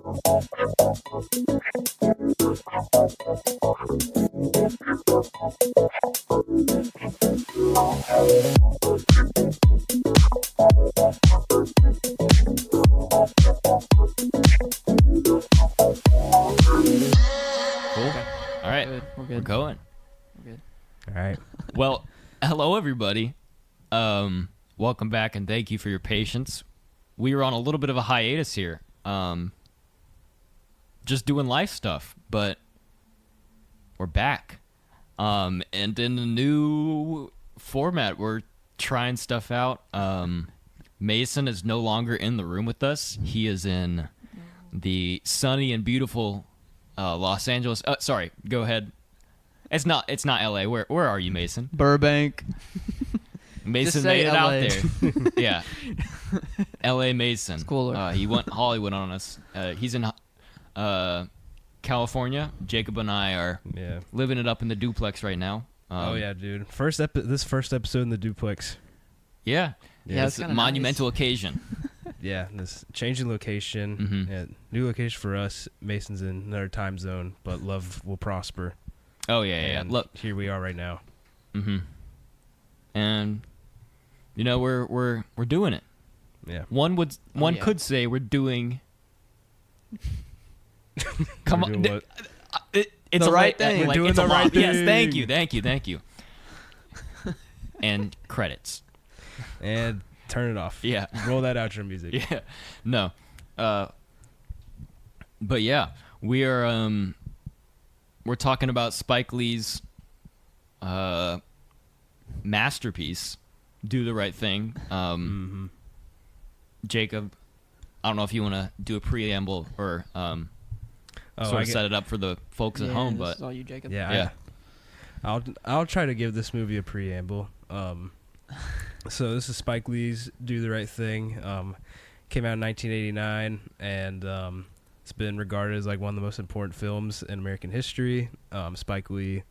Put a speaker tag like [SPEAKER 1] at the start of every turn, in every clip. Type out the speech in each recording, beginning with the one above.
[SPEAKER 1] All right,
[SPEAKER 2] We're good.
[SPEAKER 1] we're going.
[SPEAKER 2] We're good.
[SPEAKER 3] All right.
[SPEAKER 1] Well, hello everybody. Welcome back and thank you for your patience. We were on a little bit of a hiatus here. Just doing life stuff, but we're back. And in a new format, we're trying stuff out. Mason is no longer in the room with us. He is in the sunny and beautiful Los Angeles. Sorry, go ahead. It's not LA. Where are you, Mason?
[SPEAKER 2] Burbank.
[SPEAKER 1] Mason
[SPEAKER 2] Just say
[SPEAKER 1] made it
[SPEAKER 2] LA.
[SPEAKER 1] out there. Yeah. LA Mason.
[SPEAKER 2] It's cooler.
[SPEAKER 1] He went Hollywood on us. He's in California. Jacob and I are living it up in the duplex right now.
[SPEAKER 3] Oh yeah, dude. This first episode in the duplex.
[SPEAKER 1] Yeah.
[SPEAKER 2] Yeah,
[SPEAKER 1] It's
[SPEAKER 2] it's
[SPEAKER 1] a
[SPEAKER 2] kinda
[SPEAKER 1] monumental occasion.
[SPEAKER 3] Yeah, this changing location.
[SPEAKER 1] Mhm.
[SPEAKER 3] Yeah, new location for us. Mason's in another time zone, but love will prosper.
[SPEAKER 1] Oh yeah.
[SPEAKER 3] And
[SPEAKER 1] Look.
[SPEAKER 3] here we are right now.
[SPEAKER 1] Mhm. And you know we're doing it.
[SPEAKER 3] Yeah.
[SPEAKER 1] One
[SPEAKER 2] yeah.
[SPEAKER 1] could say we're doing. Come
[SPEAKER 3] We're
[SPEAKER 1] on.
[SPEAKER 3] doing what?
[SPEAKER 1] It's
[SPEAKER 2] The
[SPEAKER 1] a
[SPEAKER 2] right
[SPEAKER 1] la-
[SPEAKER 2] thing.
[SPEAKER 1] like,
[SPEAKER 3] We're doing
[SPEAKER 1] it's a
[SPEAKER 3] the
[SPEAKER 1] lot.
[SPEAKER 3] right
[SPEAKER 1] Yes,
[SPEAKER 3] thing.
[SPEAKER 1] thank you. And credits.
[SPEAKER 3] And turn it off.
[SPEAKER 1] Yeah.
[SPEAKER 3] Roll that outro music.
[SPEAKER 1] Yeah. No. But yeah, we're talking about Spike Lee's masterpiece, Do the Right Thing. Jacob, I don't know if you want to do a preamble or sort of set it up for the folks at home,
[SPEAKER 2] this
[SPEAKER 1] but
[SPEAKER 2] is all you, Jacob.
[SPEAKER 3] Yeah. I'll try to give this movie a preamble. So this is Spike Lee's Do the Right Thing. Came out in 1989, and it's been regarded as like one of the most important films in American history. Spike Lee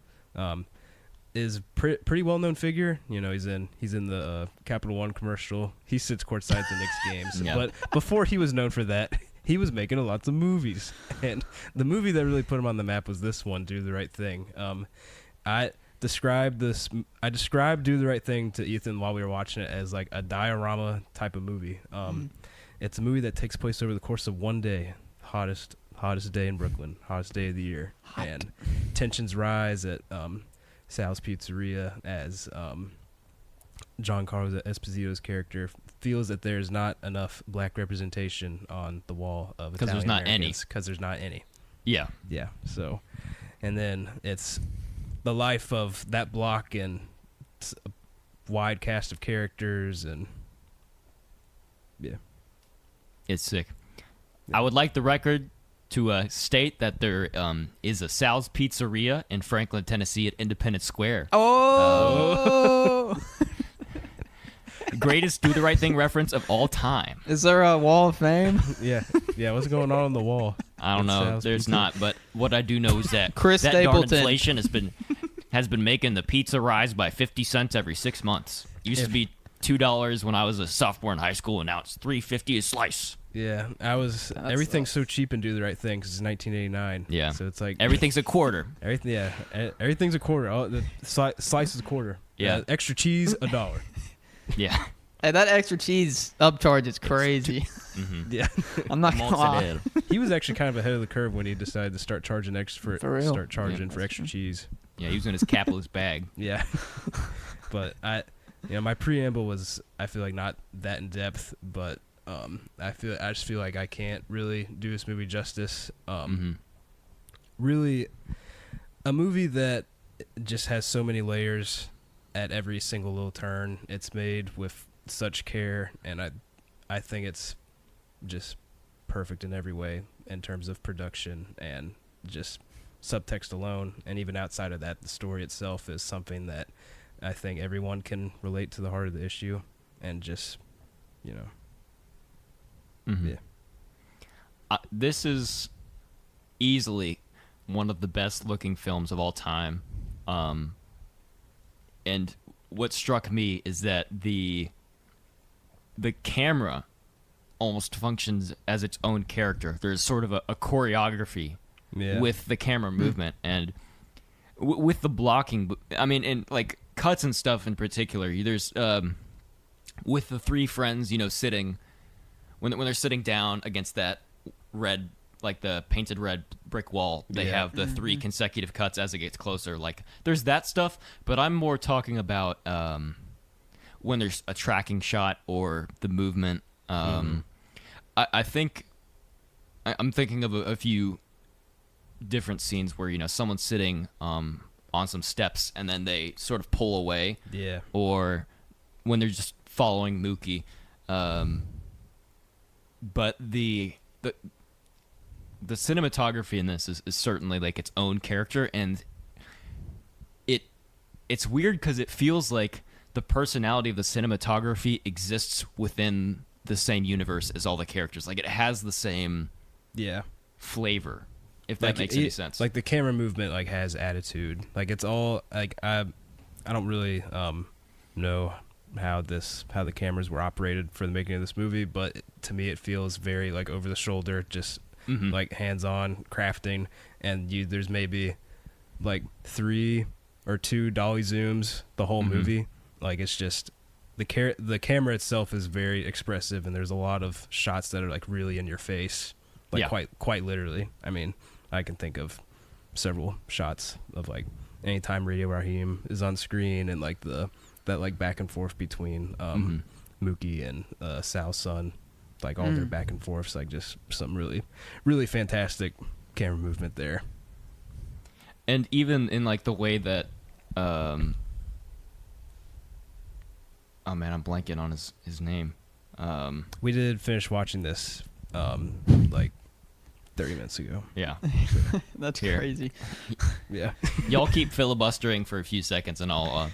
[SPEAKER 3] is pretty well known figure. You know, he's in the Capital One commercial. He sits courtside at the Knicks games.
[SPEAKER 1] Yeah.
[SPEAKER 3] But before he was known for that, he was making lots of movies. And the movie that really put him on the map was this one, Do the Right Thing. I described Do the Right Thing to Ethan while we were watching it as like a diorama type of movie. It's a movie that takes place over the course of one day, hottest day in Brooklyn, hottest day of the year.
[SPEAKER 2] Hot.
[SPEAKER 3] And tensions rise at Sal's Pizzeria as Giancarlo Esposito's character feels that there's not enough black representation on the wall of
[SPEAKER 1] because there's not any.
[SPEAKER 3] Because there's not any.
[SPEAKER 1] Yeah.
[SPEAKER 3] Yeah. So, and then it's the life of that block and a wide cast of characters, and yeah,
[SPEAKER 1] It's sick. I would like the record to state that there is a Sal's Pizzeria in Franklin, Tennessee at Independence Square.
[SPEAKER 2] Oh!
[SPEAKER 1] Greatest Do the Right Thing reference of all time.
[SPEAKER 2] Is there a wall of fame?
[SPEAKER 3] yeah. What's going on the wall?
[SPEAKER 1] I don't
[SPEAKER 3] At
[SPEAKER 1] know.
[SPEAKER 3] Sal's
[SPEAKER 1] There's
[SPEAKER 3] Pizza?
[SPEAKER 1] not, but what I do know is that
[SPEAKER 2] Chris
[SPEAKER 1] that darn
[SPEAKER 2] Stapleton.
[SPEAKER 1] inflation has been making the pizza rise by 50 cents every 6 months. It used to be $2 when I was a sophomore in high school, and now it's $3.50 a slice.
[SPEAKER 3] Yeah, everything's so cheap and Do the Right Thing because it's 1989.
[SPEAKER 1] Yeah.
[SPEAKER 3] So it's like
[SPEAKER 1] Everything's a quarter.
[SPEAKER 3] everything's a quarter. The slice is a quarter.
[SPEAKER 1] Yeah.
[SPEAKER 3] Extra cheese, $1.
[SPEAKER 1] Yeah.
[SPEAKER 2] Hey, that extra cheese upcharge is crazy.
[SPEAKER 1] Mm-hmm.
[SPEAKER 3] Yeah.
[SPEAKER 2] I'm not gonna lie.
[SPEAKER 3] He was actually kind of ahead of the curve when he decided to start charging extra
[SPEAKER 2] For real?
[SPEAKER 3] for
[SPEAKER 2] Yeah,
[SPEAKER 3] extra cheese.
[SPEAKER 1] Yeah, he was in his capitalist bag.
[SPEAKER 3] Yeah. But my preamble was, I feel like, not that in depth, but I just feel like I can't really do this movie justice. Really, a movie that just has so many layers at every single little turn. It's made with such care, and I think it's just perfect in every way in terms of production and just subtext alone. And even outside of that, the story itself is something that I think everyone can relate to the heart of the issue, and just,
[SPEAKER 1] Mm-hmm.
[SPEAKER 3] yeah.
[SPEAKER 1] This is easily one of the best looking films of all time. And what struck me is that the camera almost functions as its own character. There's sort of a choreography with the camera movement and with the blocking. I mean, in like cuts and stuff in particular. There's with the three friends, sitting when they're sitting down against that red, like the painted red brick wall. They have the three consecutive cuts as it gets closer. Like there's that stuff, but I'm more talking about when there's a tracking shot or the movement. I think I'm thinking of a few different scenes where someone's sitting on some steps and then they sort of pull away.
[SPEAKER 3] Yeah.
[SPEAKER 1] Or when they're just following Mookie. But the cinematography in this is certainly like its own character, and it's weird because it feels like the personality of the cinematography exists within the same universe as all the characters. Like it has the same flavor, if that makes any sense.
[SPEAKER 3] Like the camera movement like has attitude. Like it's all like I don't really know how the cameras were operated for the making of this movie, but to me it feels very like over the shoulder, just like hands-on crafting, and there's maybe like 3 or 2 dolly zooms the whole movie. Like it's just the camera itself is very expressive, and there's a lot of shots that are like really in your face, like quite literally. I mean, I can think of several shots of like anytime Radio Raheem is on screen, and like that like back and forth between Mookie and Sal's son, like all their back and forths, like just some really, really fantastic camera movement there.
[SPEAKER 1] And even in like the way that, oh man, I'm blanking on his name.
[SPEAKER 3] We did finish watching this like 30 minutes ago.
[SPEAKER 1] Yeah.
[SPEAKER 2] That's crazy.
[SPEAKER 3] Yeah.
[SPEAKER 1] Y'all keep filibustering for a few seconds, and I'll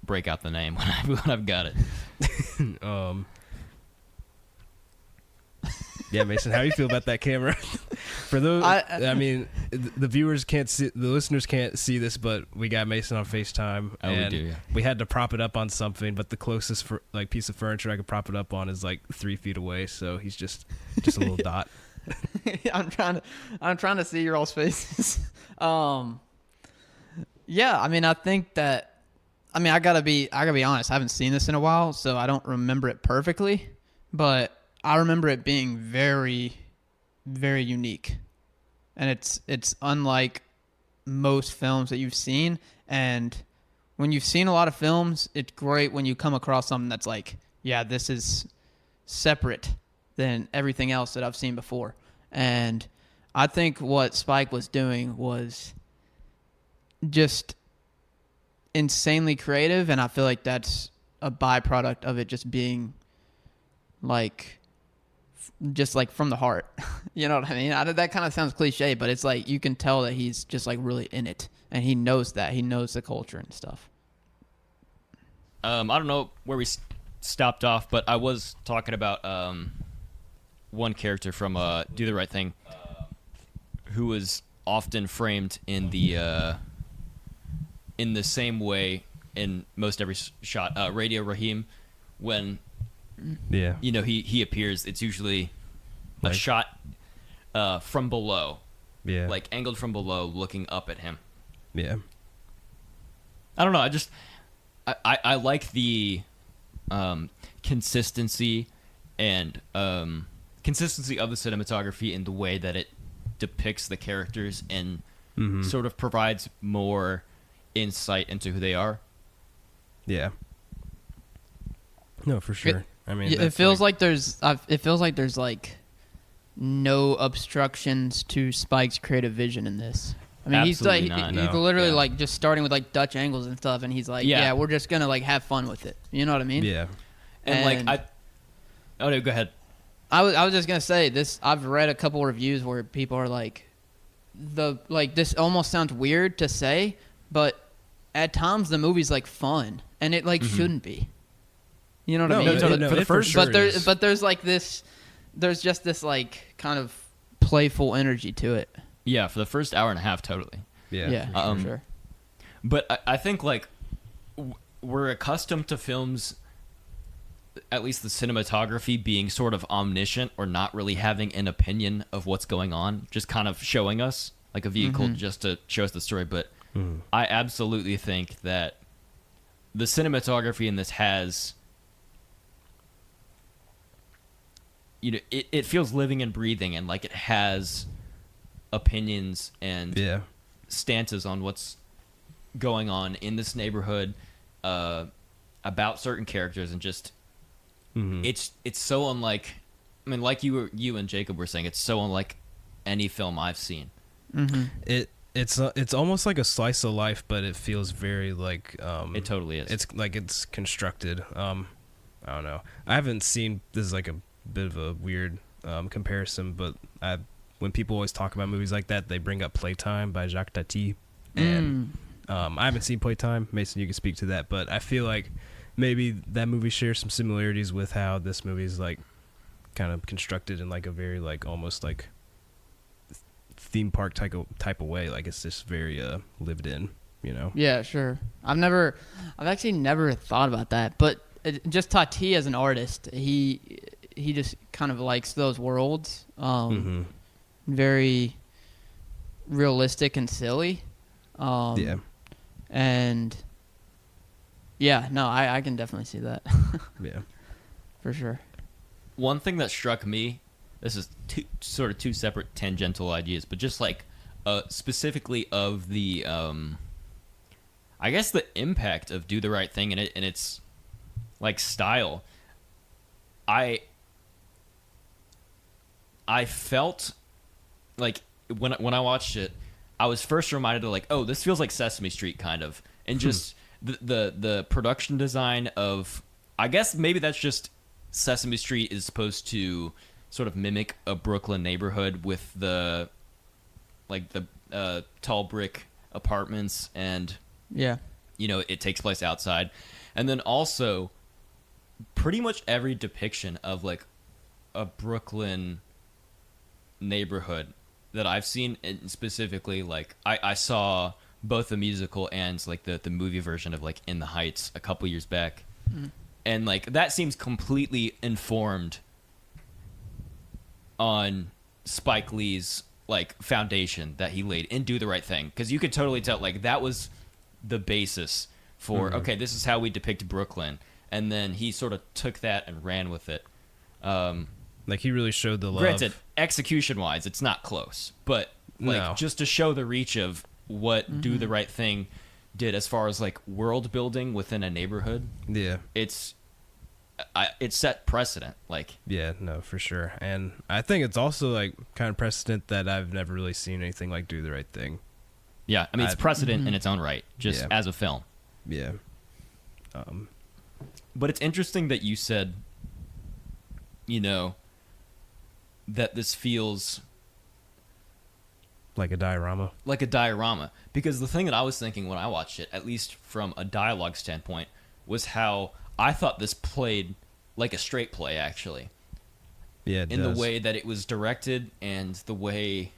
[SPEAKER 1] break out the name when I've got it.
[SPEAKER 3] Yeah, Mason, how do you feel about that camera? For those, I mean, the viewers can't see, the listeners can't see this, but we got Mason on FaceTime, and
[SPEAKER 1] we do, yeah.
[SPEAKER 3] We had to prop it up on something, but the closest like piece of furniture I could prop it up on is like 3 feet away, so he's just a little dot.
[SPEAKER 2] I'm trying to see your all's faces. Yeah, I mean, I think that, I mean, I gotta be honest. I haven't seen this in a while, so I don't remember it perfectly, but I remember it being very, very unique, and it's unlike most films that you've seen. And when you've seen a lot of films, it's great when you come across something that's like, yeah, this is separate than everything else that I've seen before. And I think what Spike was doing was just insanely creative, and I feel like that's a byproduct of it just being like just like from the heart. You know what I mean? That kind of sounds cliche, but it's like you can tell that he's just like really in it, and he knows that. He knows the culture and stuff.
[SPEAKER 1] I don't know where we stopped off, but I was talking about one character from Do the Right Thing, who was often framed in the same way in most every shot. Radio Raheem, when he appears, it's usually a shot from below, like angled from below, looking up at him.
[SPEAKER 3] Yeah,
[SPEAKER 1] I don't know. I like the consistency and consistency of the cinematography in the way that it depicts the characters and sort of provides more insight into who they are.
[SPEAKER 3] Yeah. No, for sure. I mean,
[SPEAKER 2] it feels like there's like no obstructions to Spike's creative vision in this. I mean, he's literally like just starting with like Dutch angles and stuff, and he's like, yeah, we're just gonna like have fun with it. You know what I mean?
[SPEAKER 3] Yeah.
[SPEAKER 1] And like oh no, go ahead.
[SPEAKER 2] I was just gonna say this. I've read a couple reviews where people are like, this almost sounds weird to say, but at times the movie's like fun, and it like shouldn't be. You know what I mean?
[SPEAKER 3] For the first,
[SPEAKER 2] but there's like this. There's just this like kind of playful energy to it.
[SPEAKER 1] Yeah, for the first hour and a half, totally.
[SPEAKER 2] Yeah, for sure.
[SPEAKER 1] But I think like we're accustomed to films at least the cinematography being sort of omniscient or not really having an opinion of what's going on, just kind of showing us like a vehicle just to show us the story. But I absolutely think that the cinematography in this has, it feels living and breathing, and like it has opinions and stances on what's going on in this neighborhood, about certain characters, and just it's so unlike, I mean, like you and Jacob were saying, it's so unlike any film I've seen.
[SPEAKER 3] It's almost like a slice of life, but it feels very like
[SPEAKER 1] It totally is.
[SPEAKER 3] It's like it's constructed. I don't know. I haven't seen, this is like a bit of a weird comparison, but when people always talk about movies like that, they bring up Playtime by Jacques Tati, and I haven't seen Playtime. Mason, you can speak to that, but I feel like maybe that movie shares some similarities with how this movie is like kind of constructed in like a very like almost like theme park type of way. Like it's just very lived in, you know.
[SPEAKER 2] Yeah, sure. I've actually never thought about that, but just Tati as an artist, he just kind of likes those worlds, very realistic and silly. And yeah, no, I can definitely see that.
[SPEAKER 3] Yeah,
[SPEAKER 2] for sure.
[SPEAKER 1] One thing that struck me, this is two separate tangential ideas, but just like specifically of the I guess the impact of Do the Right Thing and its like style. I felt like when I watched it, I was first reminded of like, oh, this feels like Sesame Street kind of, and just the production design of, I guess maybe that's just Sesame Street is supposed to sort of mimic a Brooklyn neighborhood with the tall brick apartments, and it takes place outside, and then also pretty much every depiction of like a Brooklyn neighborhood that I've seen, and specifically like I saw both the musical and like the movie version of like In the Heights a couple years back, and like that seems completely informed on Spike Lee's like foundation that he laid in Do the Right Thing, because you could totally tell like that was the basis for okay, this is how we depict Brooklyn, and then he sort of took that and ran with it.
[SPEAKER 3] Like he really showed the love.
[SPEAKER 1] Granted, execution-wise, it's not close, but like just to show the reach of what Do the Right Thing did as far as like world building within a neighborhood.
[SPEAKER 3] Yeah,
[SPEAKER 1] it set precedent. Like
[SPEAKER 3] no, for sure, and I think it's also like kind of precedent that I've never really seen anything like Do the Right Thing.
[SPEAKER 1] Yeah, I mean it's precedent in its own right, just as a film.
[SPEAKER 3] Yeah.
[SPEAKER 1] But it's interesting that you said, that this feels
[SPEAKER 3] like a diorama.
[SPEAKER 1] Because the thing that I was thinking when I watched it, at least from a dialogue standpoint, was how I thought this played like a straight play, actually.
[SPEAKER 3] Yeah, it
[SPEAKER 1] in
[SPEAKER 3] does.
[SPEAKER 1] The way that it was directed and the way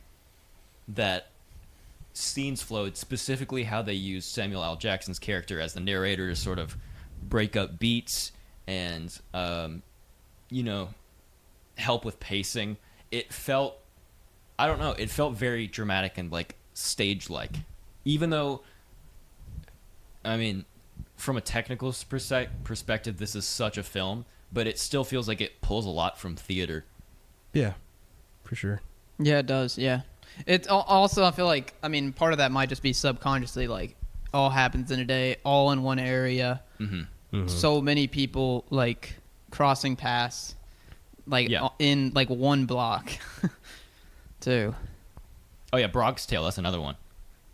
[SPEAKER 1] that scenes flowed, specifically how they used Samuel L. Jackson's character as the narrator to sort of break up beats and, help with pacing. It felt, I don't know, it felt very dramatic and like stage-like. Even though, I mean, from a technical perspective, this is such a film, but it still feels like it pulls a lot from theater.
[SPEAKER 3] Yeah, for sure.
[SPEAKER 2] Yeah, it does. Yeah. It also, I feel like, I mean, part of that might just be subconsciously like all happens in a day, all in one area. So many people like crossing paths, like in like one block, too.
[SPEAKER 1] Oh yeah, Bronx Tale. That's another one.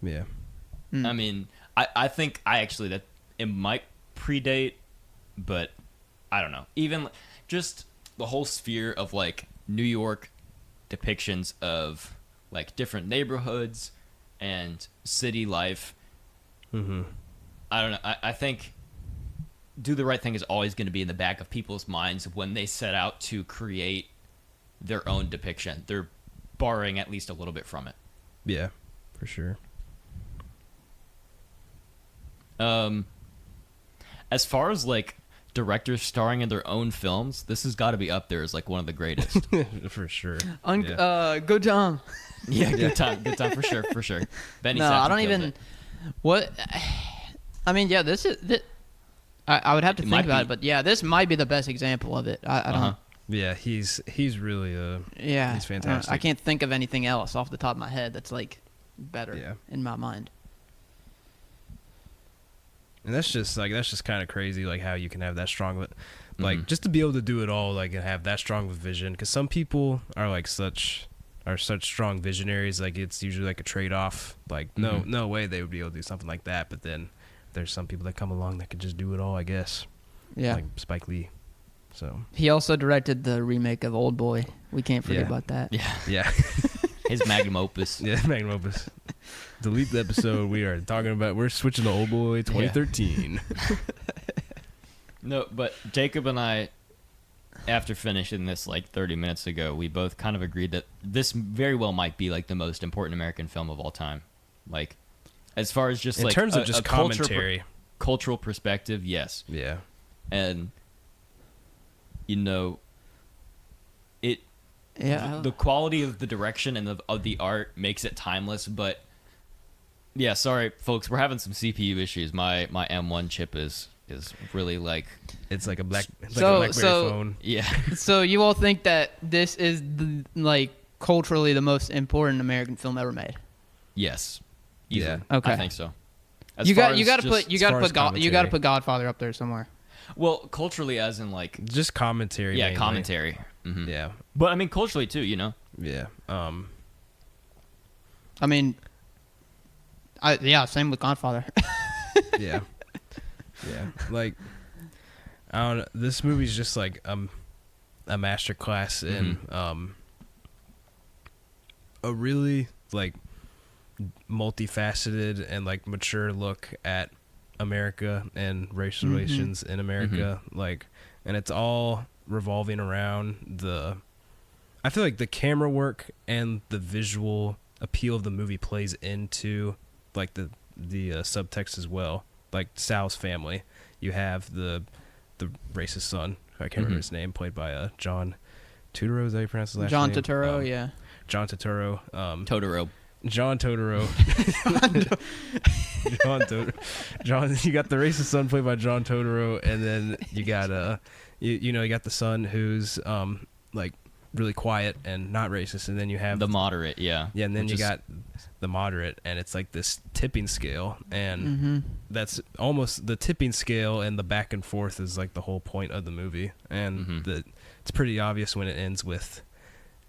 [SPEAKER 3] Yeah.
[SPEAKER 1] I mean, I think that it might predate, but I don't know. Even just the whole sphere of like New York depictions of like different neighborhoods and city life. I don't know. I think Do the Right Thing is always going to be in the back of people's minds when they set out to create their own depiction. They're borrowing at least a little bit from it.
[SPEAKER 3] Yeah, for sure.
[SPEAKER 1] As far as like directors starring in their own films, this has got to be up there as like one of the greatest.
[SPEAKER 3] For sure.
[SPEAKER 2] Good Tom.
[SPEAKER 1] Yeah, good time for sure. Benny
[SPEAKER 2] No,
[SPEAKER 1] Safdie
[SPEAKER 2] I don't
[SPEAKER 1] kills
[SPEAKER 2] even.
[SPEAKER 1] it.
[SPEAKER 2] What? I mean, yeah, I would have to
[SPEAKER 1] It
[SPEAKER 2] think
[SPEAKER 1] might
[SPEAKER 2] about
[SPEAKER 1] be.
[SPEAKER 2] it, but yeah, this might be the best example of it. I don't.
[SPEAKER 3] Yeah, he's really
[SPEAKER 2] Yeah,
[SPEAKER 3] he's fantastic.
[SPEAKER 2] I can't think of anything else off the top of my head that's like better
[SPEAKER 3] Yeah.
[SPEAKER 2] in my mind.
[SPEAKER 3] And that's just kind of crazy, like how you can have that strong, like
[SPEAKER 1] Mhm.
[SPEAKER 3] just to be able to do it all, like and have that strong of a vision. Because some people are like such strong visionaries, like it's usually like a trade off. Like
[SPEAKER 1] Mhm.
[SPEAKER 3] no way they would be able to do something like that. But then there's some people that come along that could just do it all, I guess.
[SPEAKER 2] Yeah.
[SPEAKER 3] Like Spike Lee. So
[SPEAKER 2] He also directed the remake of Old Boy. We can't forget
[SPEAKER 3] Yeah.
[SPEAKER 2] about that.
[SPEAKER 1] Yeah,
[SPEAKER 3] yeah,
[SPEAKER 1] his magnum opus.
[SPEAKER 3] yeah, magnum opus. Delete the episode. We're switching to Old Boy 2013.
[SPEAKER 1] No, but Jacob and I, after finishing this like 30 minutes ago, we both kind of agreed that this very well might be like the most important American film of all time. Like, as far as just
[SPEAKER 3] In
[SPEAKER 1] like
[SPEAKER 3] terms of
[SPEAKER 1] a
[SPEAKER 3] just commentary.
[SPEAKER 1] cultural perspective, yes.
[SPEAKER 3] Yeah.
[SPEAKER 1] And you know, it
[SPEAKER 2] Yeah.
[SPEAKER 1] the quality of the direction and of the art makes it timeless. But yeah, sorry folks, we're having some CPU issues. My M1 chip is really like,
[SPEAKER 3] It's like a BlackBerry
[SPEAKER 2] So-
[SPEAKER 3] phone.
[SPEAKER 1] yeah.
[SPEAKER 2] So you all think that this is like culturally the most important American film ever made?
[SPEAKER 1] Yes.
[SPEAKER 3] Yeah.
[SPEAKER 1] Easily.
[SPEAKER 2] Okay.
[SPEAKER 1] I think so.
[SPEAKER 2] You
[SPEAKER 1] far
[SPEAKER 2] got
[SPEAKER 1] as
[SPEAKER 2] you got to
[SPEAKER 1] just-
[SPEAKER 2] put you
[SPEAKER 3] as
[SPEAKER 2] got to
[SPEAKER 3] far
[SPEAKER 2] put
[SPEAKER 3] as
[SPEAKER 2] you got to
[SPEAKER 3] commentary.
[SPEAKER 2] put Godfather up there somewhere.
[SPEAKER 1] well, culturally, as in like,
[SPEAKER 3] Just commentary.
[SPEAKER 1] yeah,
[SPEAKER 3] mainly.
[SPEAKER 1] commentary. Mhm.
[SPEAKER 3] Yeah.
[SPEAKER 1] But I mean, culturally too, you know.
[SPEAKER 3] Yeah.
[SPEAKER 2] I mean, yeah, same with Godfather.
[SPEAKER 3] Yeah. Yeah. Like, I don't know. This movie's just like a master class in a really like multifaceted and like mature look at America and race relations in America. Like, and it's all revolving around I feel like the camera work and the visual appeal of the movie plays into like the subtext as well. Like Sal's family, you have the racist son. I can't remember his name, played by John Turturro. Is that how you pronounce his last
[SPEAKER 2] John
[SPEAKER 3] name?
[SPEAKER 2] Turturro, yeah.
[SPEAKER 3] John Turturro.
[SPEAKER 1] Totoro.
[SPEAKER 3] John Totoro. John Totoro. John. You got the racist son played by John Totoro, and then you got you got the son who's like really quiet and not racist, and then you have
[SPEAKER 1] The moderate, yeah.
[SPEAKER 3] yeah, and then
[SPEAKER 1] Which
[SPEAKER 3] you
[SPEAKER 1] is-
[SPEAKER 3] got the moderate, and it's like this tipping scale, and
[SPEAKER 2] Mm-hmm.
[SPEAKER 3] that's almost the tipping scale, and the back and forth is like the whole point of the movie, and it's pretty obvious when it ends with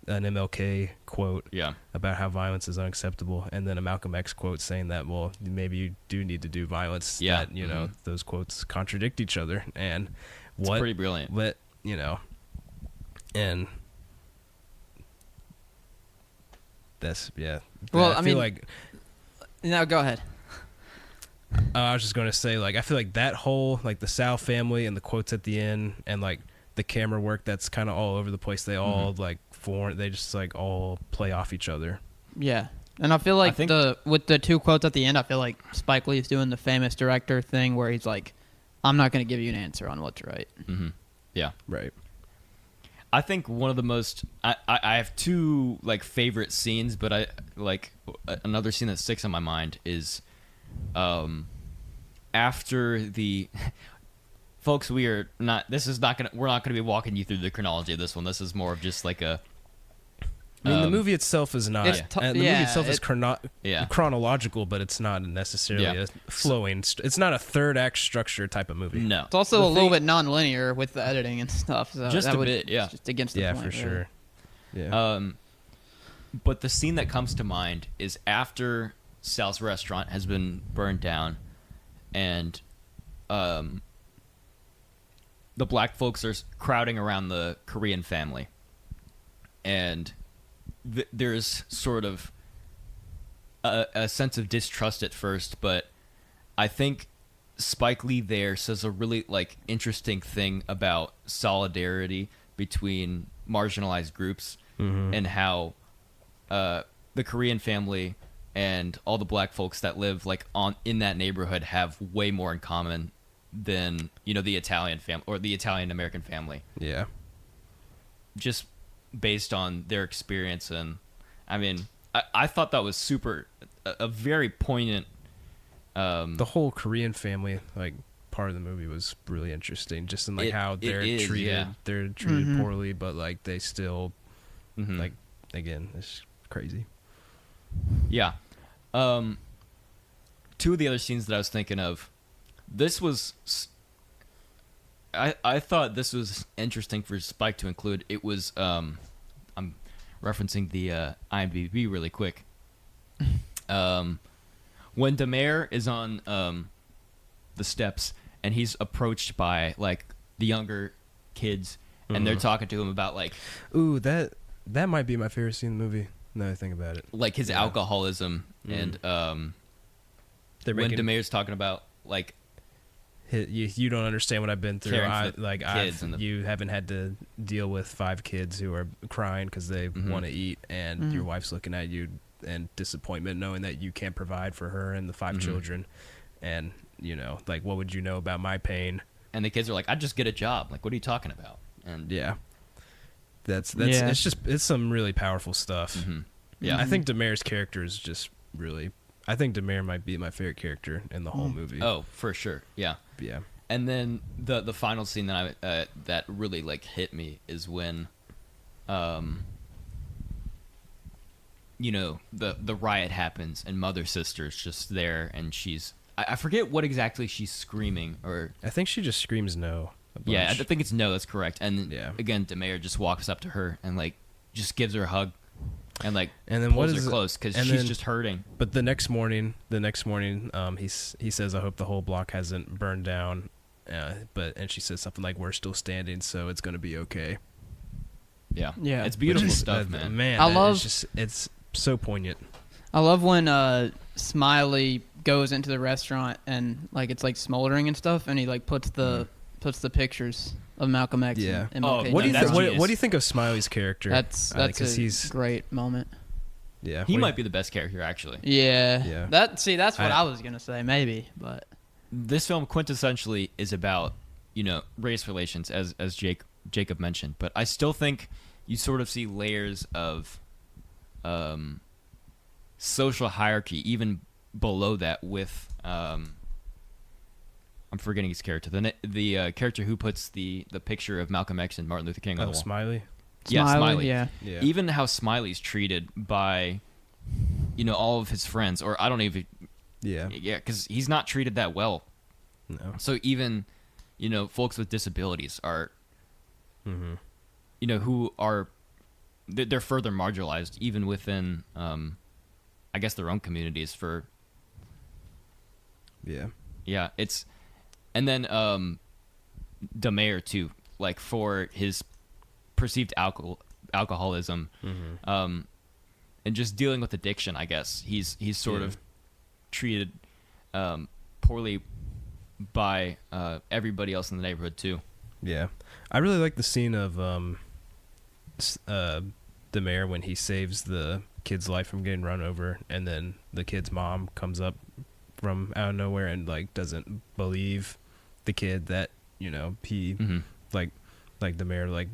[SPEAKER 3] an MLK quote
[SPEAKER 1] Yeah.
[SPEAKER 3] about how violence is unacceptable, and then a Malcolm X quote saying that, well, maybe you do need to do violence.
[SPEAKER 1] Yeah.
[SPEAKER 3] That, you know, those quotes contradict each other, and
[SPEAKER 1] It's
[SPEAKER 3] what
[SPEAKER 1] pretty brilliant.
[SPEAKER 3] what you know, and that's yeah.
[SPEAKER 2] Well,
[SPEAKER 3] I
[SPEAKER 2] I
[SPEAKER 3] feel
[SPEAKER 2] mean-
[SPEAKER 3] like
[SPEAKER 2] No, go ahead.
[SPEAKER 3] I was just going to say, like, I feel like that whole, like, the Sal family and the quotes at the end and, like, the camera work that's kind of all over the place. They all, like, they just, like, all play off each other.
[SPEAKER 2] Yeah. And I feel like
[SPEAKER 1] think-
[SPEAKER 2] with the two quotes at the end, I feel like Spike Lee is doing the famous director thing where he's like, I'm not going to give you an answer on what to write.
[SPEAKER 1] Mm-hmm. Yeah.
[SPEAKER 3] Right.
[SPEAKER 1] I think one of the most I have two like favorite scenes, but I like another scene that sticks in my mind is after the folks, we're not gonna be walking you through the chronology of this one. This is more of just like a
[SPEAKER 3] I mean, the movie itself is not.
[SPEAKER 2] It's
[SPEAKER 3] the movie itself is
[SPEAKER 1] Yeah.
[SPEAKER 3] chronological, but it's not necessarily
[SPEAKER 1] Yeah.
[SPEAKER 3] a flowing. It's not a third act structure type of movie.
[SPEAKER 1] no.
[SPEAKER 2] It's also
[SPEAKER 1] The
[SPEAKER 2] a little
[SPEAKER 1] thing-
[SPEAKER 2] bit non-linear with the editing and stuff. So
[SPEAKER 1] Just
[SPEAKER 2] that
[SPEAKER 1] a
[SPEAKER 2] would-
[SPEAKER 1] bit, yeah.
[SPEAKER 2] it's just against the
[SPEAKER 3] Yeah,
[SPEAKER 2] point,
[SPEAKER 3] for
[SPEAKER 2] really.
[SPEAKER 3] sure. Yeah.
[SPEAKER 1] But the scene that comes to mind is after Sal's restaurant has been burned down, and the black folks are crowding around the Korean family, and there's sort of a sense of distrust at first, but I think Spike Lee there says a really like interesting thing about solidarity between marginalized groups and how the Korean family and all the black folks that live like in that neighborhood have way more in common than the Italian family or the Italian American family,
[SPEAKER 3] Yeah.
[SPEAKER 1] just based on their experience. And I mean, I thought that was a very poignant.
[SPEAKER 3] The whole Korean family, like, part of the movie was really interesting, just in like how they're treated.
[SPEAKER 1] Yeah.
[SPEAKER 3] They're treated poorly, but like they still,
[SPEAKER 1] Mhm.
[SPEAKER 3] like, again, it's crazy.
[SPEAKER 1] Yeah. Two of the other scenes that I was thinking of, this was, I thought this was interesting for Spike to include. It was, I'm referencing the IMDb really quick. When Demare is on the steps and he's approached by like the younger kids, and they're talking to him about like,
[SPEAKER 3] Ooh, that might be my favorite scene in the movie. Now that I think about it,
[SPEAKER 1] like his alcoholism, and
[SPEAKER 3] they're
[SPEAKER 1] when
[SPEAKER 3] making
[SPEAKER 1] Demare's talking about like,
[SPEAKER 3] you don't understand what I've been through.
[SPEAKER 1] Caring for the kids and
[SPEAKER 3] You haven't had to deal with 5 kids who are crying because they want to eat, and your wife's looking at you and disappointment knowing that you can't provide for her and the 5 children, and like, what would you know about my pain?
[SPEAKER 1] and the kids are like, I just get a job. Like, what are you talking about? And
[SPEAKER 3] Yeah, that's
[SPEAKER 2] Yeah.
[SPEAKER 3] it's some really powerful stuff.
[SPEAKER 1] yeah,
[SPEAKER 3] I think Demare's character is just really. I think Demare might be my favorite character in the whole movie.
[SPEAKER 1] oh, for sure, yeah.
[SPEAKER 3] Yeah.
[SPEAKER 1] And then the final scene that that really like hit me is when, the riot happens and Mother Sister's just there, and I forget what exactly she's screaming, or
[SPEAKER 3] I think she just screams no.
[SPEAKER 1] yeah, I think it's no, that's correct. And
[SPEAKER 3] Yeah.
[SPEAKER 1] again, Demare just walks up to her and like just gives her a hug, and like
[SPEAKER 3] And then what
[SPEAKER 1] pulls
[SPEAKER 3] is
[SPEAKER 1] her
[SPEAKER 3] it-
[SPEAKER 1] close because
[SPEAKER 3] and
[SPEAKER 1] she's
[SPEAKER 3] then-
[SPEAKER 1] just hurting.
[SPEAKER 3] But the next morning, he says, "I hope the whole block hasn't burned down," and she says something like, "We're still standing, so it's gonna be okay."
[SPEAKER 1] Yeah,
[SPEAKER 2] Yeah.
[SPEAKER 1] it's beautiful
[SPEAKER 3] Which is-
[SPEAKER 1] stuff, man.
[SPEAKER 2] I
[SPEAKER 3] that
[SPEAKER 2] love-
[SPEAKER 3] is just, it's so poignant.
[SPEAKER 2] I love when Smiley goes into the restaurant and like it's like smoldering and stuff, and he like puts the pictures of Malcolm X.
[SPEAKER 3] Yeah.
[SPEAKER 2] And
[SPEAKER 1] Oh,
[SPEAKER 2] MLK
[SPEAKER 3] What do you
[SPEAKER 1] that's
[SPEAKER 2] down.
[SPEAKER 3] what do you think of Smiley's character?
[SPEAKER 2] That's
[SPEAKER 3] because
[SPEAKER 2] a
[SPEAKER 3] he's
[SPEAKER 2] great moment.
[SPEAKER 3] yeah.
[SPEAKER 1] He
[SPEAKER 3] what do
[SPEAKER 1] might be the best character, actually.
[SPEAKER 2] Yeah.
[SPEAKER 3] Yeah.
[SPEAKER 2] That's what
[SPEAKER 3] I-
[SPEAKER 2] I was gonna say, maybe, but
[SPEAKER 1] This film quintessentially is about, race relations, as Jacob mentioned, but I still think you sort of see layers of social hierarchy even below that with I'm forgetting his character, the character who puts the picture of Malcolm X and Martin Luther King on the wall.
[SPEAKER 3] Smiley.
[SPEAKER 1] Yeah, Smiley.
[SPEAKER 2] yeah.
[SPEAKER 3] Yeah.
[SPEAKER 1] Even how Smiley's treated by all of his friends, or I don't even
[SPEAKER 3] Yeah.
[SPEAKER 1] because he's not treated that well.
[SPEAKER 3] No.
[SPEAKER 1] So even, folks with disabilities are,
[SPEAKER 3] Mm-hmm.
[SPEAKER 1] who are, they're further marginalized even within, I guess, their own communities.
[SPEAKER 3] Yeah.
[SPEAKER 1] It's, and then Demare too, like for his perceived alcoholism, and just dealing with addiction. I guess he's sort of treated poorly by everybody else in the neighborhood too.
[SPEAKER 3] Yeah. I really like the scene of Demare when he saves the kid's life from getting run over, and then the kid's mom comes up from out of nowhere and like doesn't believe the kid that he like Demare like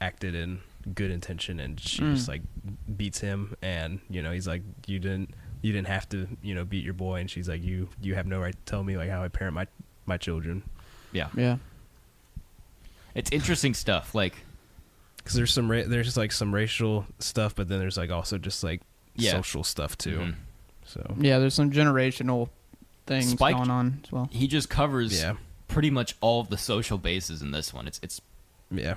[SPEAKER 3] acted in good intention, and she just like beats him, and he's like, you didn't have to beat your boy, and she's like, you have no right to tell me like how I parent my children.
[SPEAKER 1] Yeah.
[SPEAKER 2] Yeah.
[SPEAKER 1] It's interesting stuff. Like,
[SPEAKER 3] because there's there's like some racial stuff, but then there's like also just like social stuff too. So
[SPEAKER 2] Yeah, there's some generational things
[SPEAKER 1] Spike-
[SPEAKER 2] going on as well.
[SPEAKER 1] he just covers
[SPEAKER 3] yeah,
[SPEAKER 1] pretty much all of the social bases in this one. It's
[SPEAKER 3] yeah,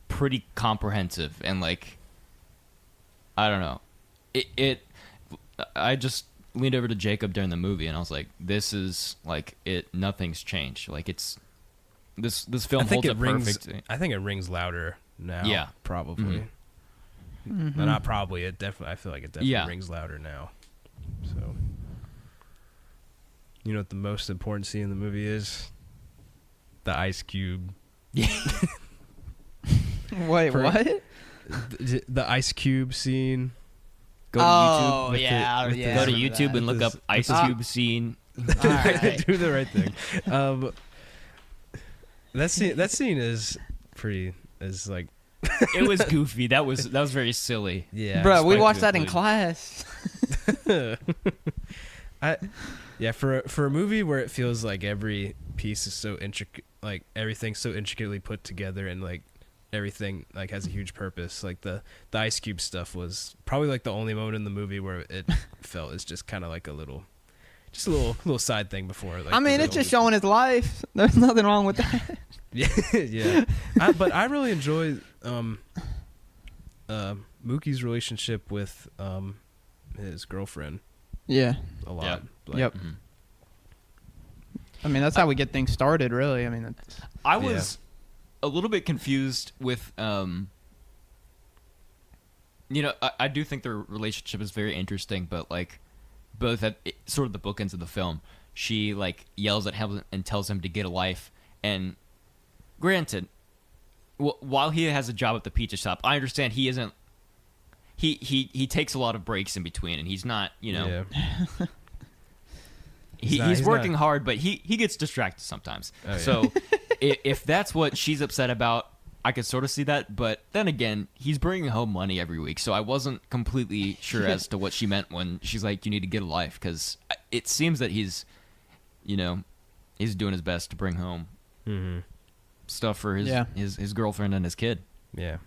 [SPEAKER 1] pretty comprehensive, and like, I don't know, I just leaned over to Jacob during the movie and I was like, this is like nothing's changed. Like, it's this film
[SPEAKER 3] I think
[SPEAKER 1] holds
[SPEAKER 3] it
[SPEAKER 1] up
[SPEAKER 3] rings.
[SPEAKER 1] perfect.
[SPEAKER 3] I think it rings louder now.
[SPEAKER 1] Yeah.
[SPEAKER 3] probably. No, not probably. It definitely. I feel like it definitely rings louder now. So, you know what the most important scene in the movie is? The Ice Cube.
[SPEAKER 2] Wait,
[SPEAKER 3] For-
[SPEAKER 2] what?
[SPEAKER 3] The Ice Cube scene.
[SPEAKER 1] Go to YouTube.
[SPEAKER 3] with
[SPEAKER 2] yeah,
[SPEAKER 3] the-
[SPEAKER 2] yeah.
[SPEAKER 1] Go to
[SPEAKER 2] I remember
[SPEAKER 1] YouTube
[SPEAKER 2] that.
[SPEAKER 1] and look
[SPEAKER 3] This-
[SPEAKER 1] up Ice
[SPEAKER 2] this-
[SPEAKER 1] Cube scene.
[SPEAKER 2] All right.
[SPEAKER 3] Do the right thing. That scene is pretty. Is like.
[SPEAKER 1] It was goofy. That was very silly.
[SPEAKER 3] Yeah.
[SPEAKER 2] Bro, we
[SPEAKER 1] Spike
[SPEAKER 2] watched
[SPEAKER 1] to
[SPEAKER 2] that in
[SPEAKER 1] include.
[SPEAKER 2] class.
[SPEAKER 3] For a movie where it feels like every piece is so intricate, like everything's so intricately put together, and like everything like has a huge purpose. Like the Ice Cube stuff was probably like the only moment in the movie where it felt it's just kind of like a little side thing before. Like,
[SPEAKER 2] I mean, it's just showing his life. There's nothing wrong with that.
[SPEAKER 3] yeah. But I really enjoy Mookie's relationship with his girlfriend
[SPEAKER 2] Yeah.
[SPEAKER 3] a lot.
[SPEAKER 1] Yeah.
[SPEAKER 3] Like,
[SPEAKER 2] Yep.
[SPEAKER 1] Mhm.
[SPEAKER 2] I mean, that's how we get things started, really. I mean, that's,
[SPEAKER 1] I was a little bit confused with, I do think their relationship is very interesting, but like both at sort of the bookends of the film, she like yells at him and tells him to get a life. And granted, while he has a job at the pizza shop, I understand he isn't. He takes a lot of breaks in between, and he's not,
[SPEAKER 3] yeah.
[SPEAKER 1] He's
[SPEAKER 3] he's
[SPEAKER 1] working
[SPEAKER 3] not-
[SPEAKER 1] hard, but he gets distracted sometimes.
[SPEAKER 3] Oh, yeah.
[SPEAKER 1] So if that's what she's upset about, I could sort of see that. But then again, he's bringing home money every week, so I wasn't completely sure as to what she meant when she's like, "You need to get a life," because it seems that he's doing his best to bring home stuff for his girlfriend and his kid.
[SPEAKER 3] Yeah.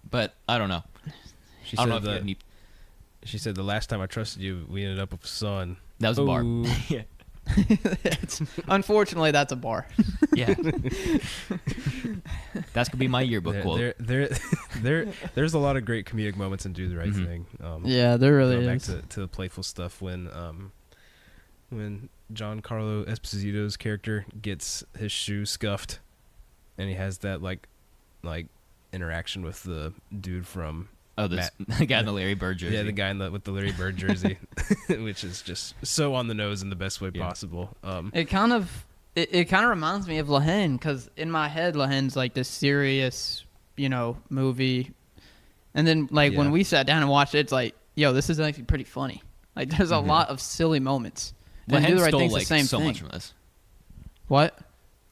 [SPEAKER 1] But I don't know.
[SPEAKER 3] She
[SPEAKER 1] I don't
[SPEAKER 3] said
[SPEAKER 1] know if you
[SPEAKER 3] that.
[SPEAKER 1] had any.
[SPEAKER 3] She said the last time I trusted you, we ended up with a son.
[SPEAKER 1] That was a bar.
[SPEAKER 3] Ooh.
[SPEAKER 1] Yeah.
[SPEAKER 2] unfortunately, that's a bar.
[SPEAKER 1] Yeah. That's gonna be my yearbook quote.
[SPEAKER 3] There's a lot of great comedic moments in Do the Right
[SPEAKER 1] Mhm.
[SPEAKER 3] Thing.
[SPEAKER 2] Yeah, there really
[SPEAKER 3] Going
[SPEAKER 2] is.
[SPEAKER 3] back to the playful stuff when Giancarlo Esposito's character gets his shoe scuffed, and he has that like interaction with the dude from
[SPEAKER 1] Oh, the guy in the Larry Bird jersey.
[SPEAKER 3] yeah, the guy with the Larry Bird jersey, which is just so on the nose in the best way possible.
[SPEAKER 2] It kind of reminds me of Lahen, because in my head, Lahen's like this serious, movie, and then like when
[SPEAKER 3] Yeah.
[SPEAKER 2] we sat down and watched it, it's like, yo, this is actually pretty funny. Like there's a lot of silly moments. And Do
[SPEAKER 1] Lehen
[SPEAKER 2] the Right
[SPEAKER 1] stole
[SPEAKER 2] Thing's
[SPEAKER 1] like
[SPEAKER 2] the same
[SPEAKER 1] so
[SPEAKER 2] thing.
[SPEAKER 1] much from this.
[SPEAKER 2] What?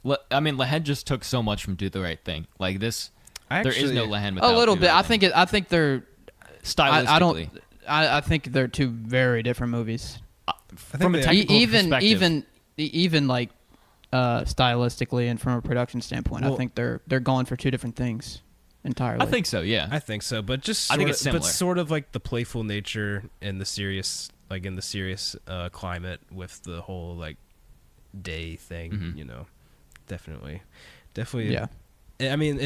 [SPEAKER 1] Lehen just took so much from Do the Right Thing. Like this, there is no Lehen without
[SPEAKER 2] A little
[SPEAKER 1] Do the
[SPEAKER 2] bit.
[SPEAKER 1] Right
[SPEAKER 2] I
[SPEAKER 1] Thing.
[SPEAKER 2] think they're.
[SPEAKER 1] Stylistically.
[SPEAKER 2] I think they're two very different movies.
[SPEAKER 1] From a
[SPEAKER 3] they-
[SPEAKER 1] technical perspective.
[SPEAKER 2] Even like stylistically and from a production standpoint, I
[SPEAKER 3] Well-
[SPEAKER 2] think they're going for two different things entirely.
[SPEAKER 1] I think so. Yeah.
[SPEAKER 3] I think so, but just
[SPEAKER 1] I think
[SPEAKER 3] sorta-
[SPEAKER 1] it's similar.
[SPEAKER 3] but sort of like the playful nature and the serious, climate with the whole like day thing.
[SPEAKER 1] Mhm.
[SPEAKER 3] Definitely.
[SPEAKER 2] Yeah.
[SPEAKER 3] I mean,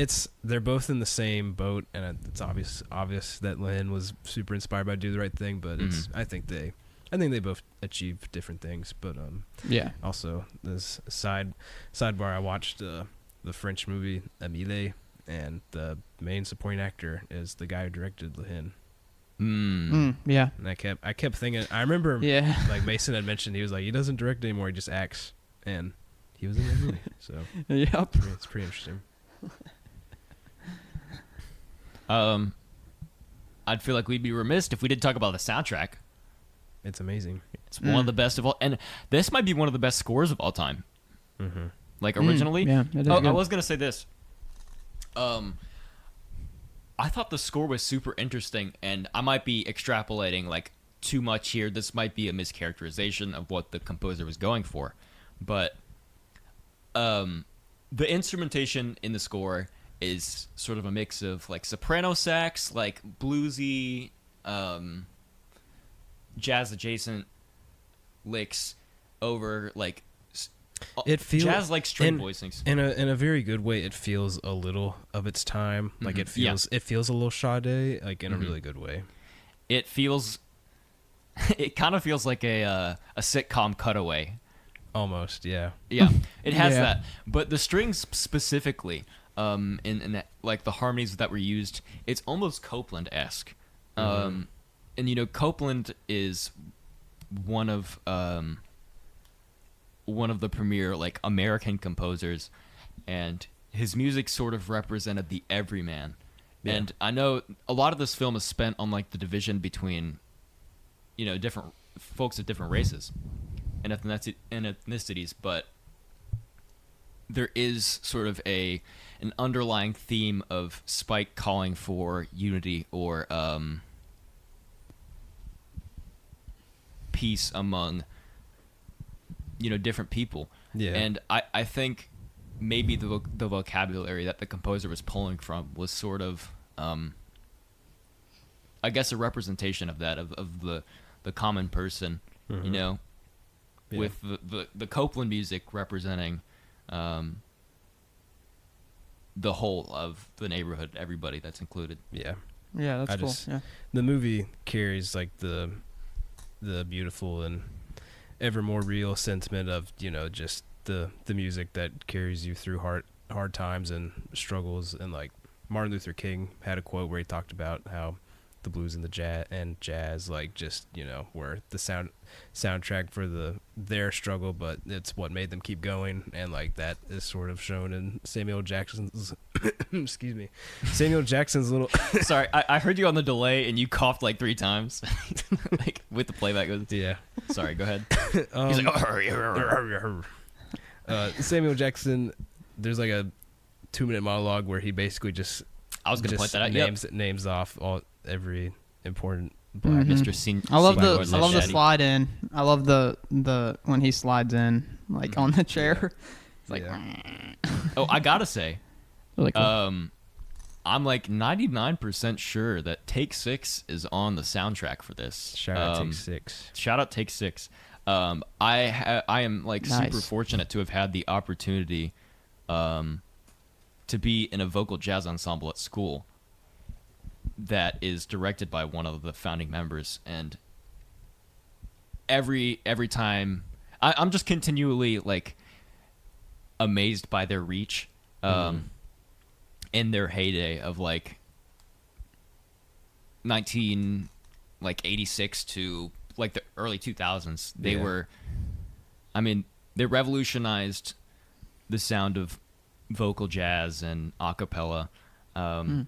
[SPEAKER 3] they're both in the same boat, and it's obvious that Lynn was super inspired by Do the Right Thing, but I think they both achieve different things. But
[SPEAKER 2] Yeah.
[SPEAKER 3] also this sidebar, I watched the French movie Emile, and the main supporting actor is the guy who directed Lynn.
[SPEAKER 2] Yeah.
[SPEAKER 3] And I kept thinking, I remember
[SPEAKER 2] Yeah.
[SPEAKER 3] like Mason had mentioned, he was like, he doesn't direct anymore, he just acts, and he was in the movie, so
[SPEAKER 2] Yep.
[SPEAKER 3] it's pretty interesting.
[SPEAKER 1] I'd feel like we'd be remiss if we didn't talk about the soundtrack.
[SPEAKER 3] It's amazing.
[SPEAKER 1] It's one of the best of all, and this might be one of the best scores of all time.
[SPEAKER 3] Mm-hmm.
[SPEAKER 1] Like originally.
[SPEAKER 2] Yeah, it is
[SPEAKER 1] I
[SPEAKER 2] good.
[SPEAKER 1] was gonna say this. I thought the score was super interesting, and I might be extrapolating like too much here. This might be a mischaracterization of what the composer was going for, but the instrumentation in the score is sort of a mix of like soprano sax, like bluesy, jazz adjacent licks over like
[SPEAKER 3] It feels
[SPEAKER 1] jazz like string
[SPEAKER 3] in-
[SPEAKER 1] voicings.
[SPEAKER 3] In a very good way. It feels a little of its time. Like it feels a little Sade, like in a really good way.
[SPEAKER 1] It kind of feels like a sitcom cutaway.
[SPEAKER 3] Almost, yeah.
[SPEAKER 1] Yeah, it has
[SPEAKER 2] Yeah.
[SPEAKER 1] that. But the strings specifically, in that, like the harmonies that were used, it's almost Copeland-esque. And Copeland is one of the premier like American composers, and his music sort of represented the everyman.
[SPEAKER 3] Yeah.
[SPEAKER 1] And I know a lot of this film is spent on like the division between, different folks of different races and ethnicities, but there is sort of an underlying theme of Spike calling for unity or peace among different people.
[SPEAKER 3] Yeah.
[SPEAKER 1] And I think maybe the vocabulary that the composer was pulling from was sort of I guess a representation of that of the common person,
[SPEAKER 3] Mm-hmm. Yeah.
[SPEAKER 1] with the Copeland music representing the whole of the neighborhood, everybody that's included.
[SPEAKER 3] Yeah.
[SPEAKER 2] Yeah, that's
[SPEAKER 3] I
[SPEAKER 2] cool.
[SPEAKER 3] just-
[SPEAKER 2] Yeah.
[SPEAKER 3] The movie carries like the beautiful and ever more real sentiment of just the music that carries you through hard times and struggles. And like Martin Luther King had a quote where he talked about how the blues and the jazz like just were the soundtrack for their struggle, but it's what made them keep going. And like that is sort of shown in Samuel Jackson's Samuel Jackson's little
[SPEAKER 1] Sorry, I heard you on the delay and you coughed like 3 times, like with the playback.
[SPEAKER 3] yeah.
[SPEAKER 1] Sorry, go ahead.
[SPEAKER 3] He's
[SPEAKER 1] He's like,
[SPEAKER 3] Samuel Jackson, there's like a 2-minute monologue where he basically just
[SPEAKER 1] I was gonna point that out.
[SPEAKER 3] names off every important black.
[SPEAKER 2] Mhm.
[SPEAKER 1] Mr. Sen-
[SPEAKER 2] I love
[SPEAKER 1] Senior
[SPEAKER 2] the
[SPEAKER 1] Lord Shaddy.
[SPEAKER 2] slide in. I love the when he slides in like on the chair. It's like
[SPEAKER 1] Oh, I gotta say,
[SPEAKER 2] really cool.
[SPEAKER 1] I'm like 99% sure that Take 6 is on the soundtrack for this.
[SPEAKER 3] Shout out Take 6.
[SPEAKER 1] Shout out Take 6. I am like
[SPEAKER 2] Nice.
[SPEAKER 1] super fortunate to have had the opportunity to be in a vocal jazz ensemble at school that is directed by one of the founding members, and every time I'm just continually like amazed by their reach in their heyday of like 1986 to like the early 2000s. They
[SPEAKER 3] Yeah.
[SPEAKER 1] were, I mean, they revolutionized the sound of vocal jazz and a cappella. And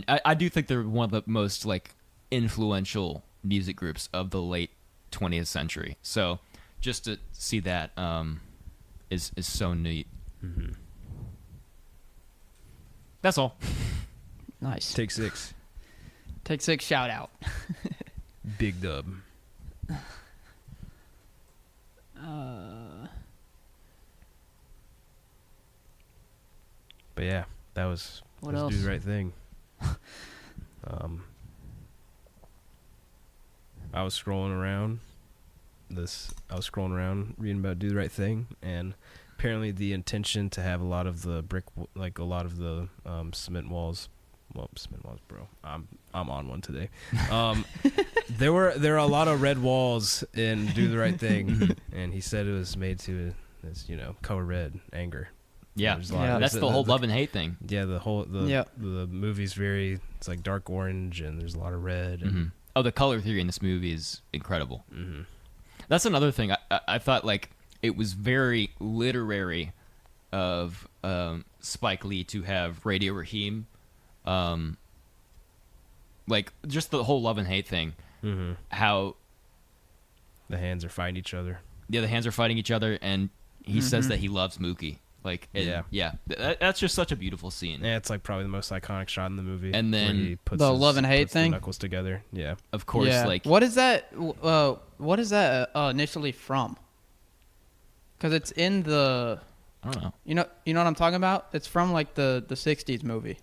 [SPEAKER 1] I do think they're one of the most like influential music groups of the late 20th century. So just to see that is so neat.
[SPEAKER 3] Mm-hmm.
[SPEAKER 1] That's all.
[SPEAKER 2] Nice.
[SPEAKER 3] Take 6.
[SPEAKER 2] Take 6 shout out.
[SPEAKER 3] Big dub. But yeah, that was
[SPEAKER 2] What
[SPEAKER 3] let's
[SPEAKER 2] else?
[SPEAKER 3] do the right thing. I was scrolling around reading about Do the Right Thing, and apparently the intention to have a lot of the cement walls, bro. I'm on one today. There were a lot of red walls in Do the Right Thing, and he said it was made to color red anger.
[SPEAKER 1] Yeah,
[SPEAKER 3] There's a lot of-
[SPEAKER 1] that's the whole love and hate thing.
[SPEAKER 3] Yeah,
[SPEAKER 2] Yeah.
[SPEAKER 3] the movie's it's like dark orange, and there's a lot of red. And,
[SPEAKER 1] Oh, the color theory in this movie is incredible.
[SPEAKER 3] mm-hmm.
[SPEAKER 1] That's another thing. I thought like it was very literary of Spike Lee to have Radio Raheem, like just the whole love and hate thing.
[SPEAKER 3] Mm-hmm.
[SPEAKER 1] How
[SPEAKER 3] The hands are fighting each other.
[SPEAKER 1] the hands are fighting each other, and he says that he loves Mookie. Like, that's just such a beautiful scene.
[SPEAKER 3] Yeah, it's like probably the most iconic shot in the movie.
[SPEAKER 1] And then
[SPEAKER 3] where he puts
[SPEAKER 2] the love and hate
[SPEAKER 3] puts the
[SPEAKER 2] thing?
[SPEAKER 3] knuckles together. Yeah.
[SPEAKER 1] Of course,
[SPEAKER 2] yeah.
[SPEAKER 1] like
[SPEAKER 2] What is that? What is that initially from? Because it's in the.
[SPEAKER 1] I don't know.
[SPEAKER 2] You know what I'm talking about? It's from like the '60s movie.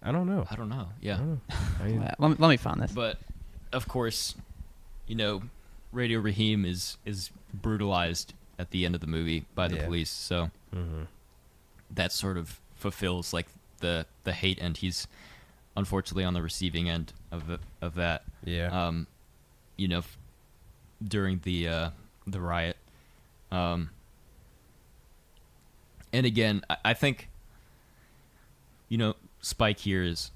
[SPEAKER 3] I don't know.
[SPEAKER 1] I don't know. Yeah.
[SPEAKER 3] I don't know. I mean,
[SPEAKER 2] Let me find this.
[SPEAKER 1] But of course, Radio Raheem is brutalized at the end of the movie by the police. So that sort of fulfills like the hate end. He's unfortunately on the receiving end of that.
[SPEAKER 3] yeah.
[SPEAKER 1] During the riot. And again, I think Spike here is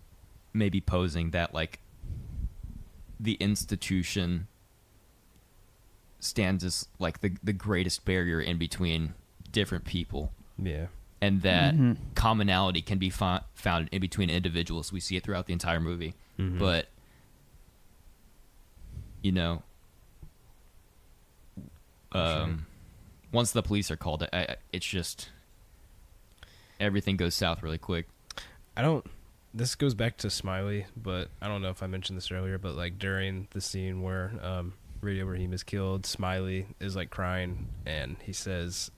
[SPEAKER 1] maybe posing that like the institution stands as like the greatest barrier in between different people,
[SPEAKER 3] yeah.
[SPEAKER 1] and that commonality can be found in between individuals. We see it throughout the entire movie, but once the police are called, it's just everything goes south really quick.
[SPEAKER 3] This goes back to Smiley, but I don't know if I mentioned this earlier, but like during the scene where Radio Raheem is killed, Smiley is like crying, and he says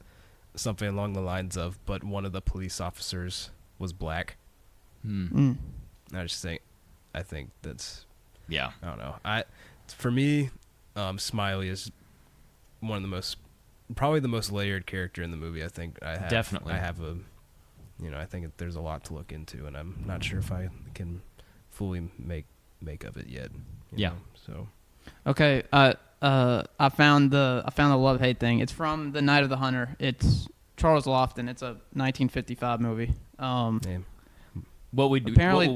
[SPEAKER 3] something along the lines of, "But one of the police officers was black."
[SPEAKER 2] Mm.
[SPEAKER 3] I think that's,
[SPEAKER 1] Yeah.
[SPEAKER 3] I don't know. For me, Smiley is probably the most layered character in the movie. I think
[SPEAKER 1] Definitely.
[SPEAKER 3] I think there's a lot to look into, and I'm not sure if I can fully make of it yet.
[SPEAKER 1] Yeah.
[SPEAKER 3] So.
[SPEAKER 2] Okay. I found the love-hate thing. It's from The Night of the Hunter. It's Charles Lofton. It's a 1955 movie.
[SPEAKER 3] Name.
[SPEAKER 1] What would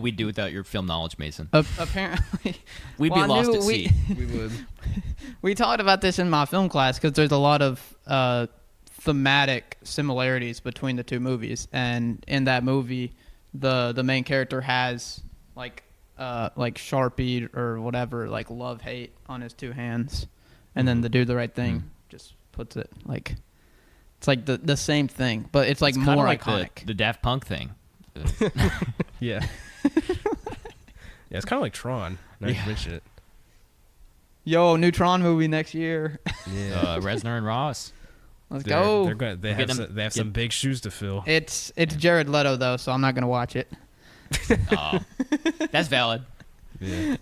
[SPEAKER 1] we do without your film knowledge, Mason?
[SPEAKER 2] Apparently,
[SPEAKER 1] We'd be lost at sea.
[SPEAKER 3] We would.
[SPEAKER 2] We talked about this in my film class because there's a lot of thematic similarities between the two movies, and in that movie, the main character has like Sharpie or whatever, like love-hate on his two hands, and then the Do the Right Thing just puts it like it's like the same thing, but it's like
[SPEAKER 1] It's
[SPEAKER 2] more
[SPEAKER 1] kinda like
[SPEAKER 2] iconic.
[SPEAKER 1] the Daft Punk thing.
[SPEAKER 3] Yeah. Yeah, it's kind of like Tron. Now you mention it.
[SPEAKER 2] Yo, new Tron movie next year.
[SPEAKER 3] Yeah.
[SPEAKER 1] Resner and Ross.
[SPEAKER 2] Let's go.
[SPEAKER 3] They have some big shoes to fill.
[SPEAKER 2] It's Jared Leto though, so I'm not gonna watch it.
[SPEAKER 1] Oh, that's valid.
[SPEAKER 3] Yeah.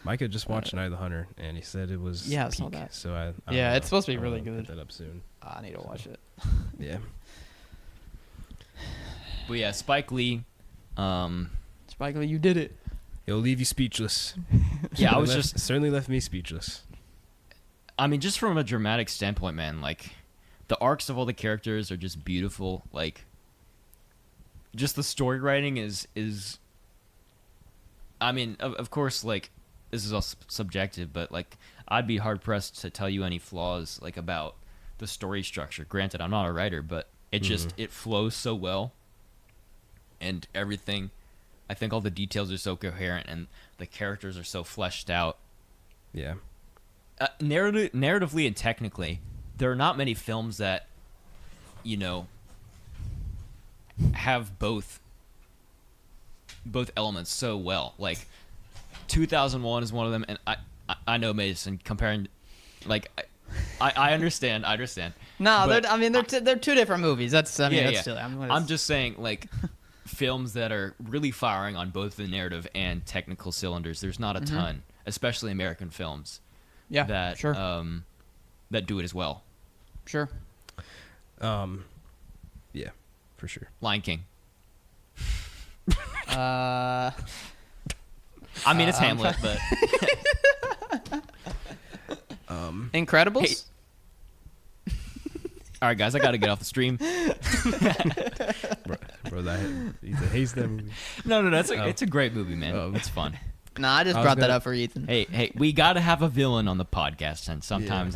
[SPEAKER 3] Micah just watched Night of the Hunter, and he said it was
[SPEAKER 2] Yeah, I
[SPEAKER 3] peak.
[SPEAKER 2] saw that.
[SPEAKER 3] So I don't
[SPEAKER 2] Yeah,
[SPEAKER 3] know.
[SPEAKER 2] it's supposed to be
[SPEAKER 3] I'll
[SPEAKER 2] really
[SPEAKER 3] Put
[SPEAKER 2] good.
[SPEAKER 3] that up soon.
[SPEAKER 2] I need to watch it.
[SPEAKER 3] Yeah.
[SPEAKER 1] But yeah, Spike Lee.
[SPEAKER 2] Spike Lee, you did it.
[SPEAKER 3] It'll leave you speechless.
[SPEAKER 1] Yeah,
[SPEAKER 3] Certainly left me speechless.
[SPEAKER 1] I mean, just from a dramatic standpoint, man, like the arcs of all the characters are just beautiful. Like, just the story writing is. I mean, of course, like this is all subjective, but like I'd be hard pressed to tell you any flaws like about the story structure. Granted, I'm not a writer, but it just it flows so well, and everything. I think all the details are so coherent, and the characters are so fleshed out.
[SPEAKER 3] Yeah.
[SPEAKER 1] Narratively and technically, there are not many films that, have both elements so well. Like 2001 is one of them, and I know, Mason, comparing, like I understand.
[SPEAKER 2] No,
[SPEAKER 1] But
[SPEAKER 2] they're two different movies. That's silly.
[SPEAKER 1] I'm just saying, like, films that are really firing on both the narrative and technical cylinders. There's not a ton, especially American films.
[SPEAKER 2] Yeah,
[SPEAKER 1] that
[SPEAKER 2] sure.
[SPEAKER 1] That do it as well.
[SPEAKER 2] Sure.
[SPEAKER 3] Yeah, for sure.
[SPEAKER 1] Lion King.
[SPEAKER 2] Uh,
[SPEAKER 1] I mean, it's Hamlet, but
[SPEAKER 2] Incredibles.
[SPEAKER 1] all right, guys, I got to get off the stream.
[SPEAKER 3] Bro, Ethan hates that movie.
[SPEAKER 1] No, it's a great movie, man. It's fun.
[SPEAKER 2] Nah, I just brought that up for Ethan.
[SPEAKER 1] Hey, we got to have a villain on the podcast, and sometimes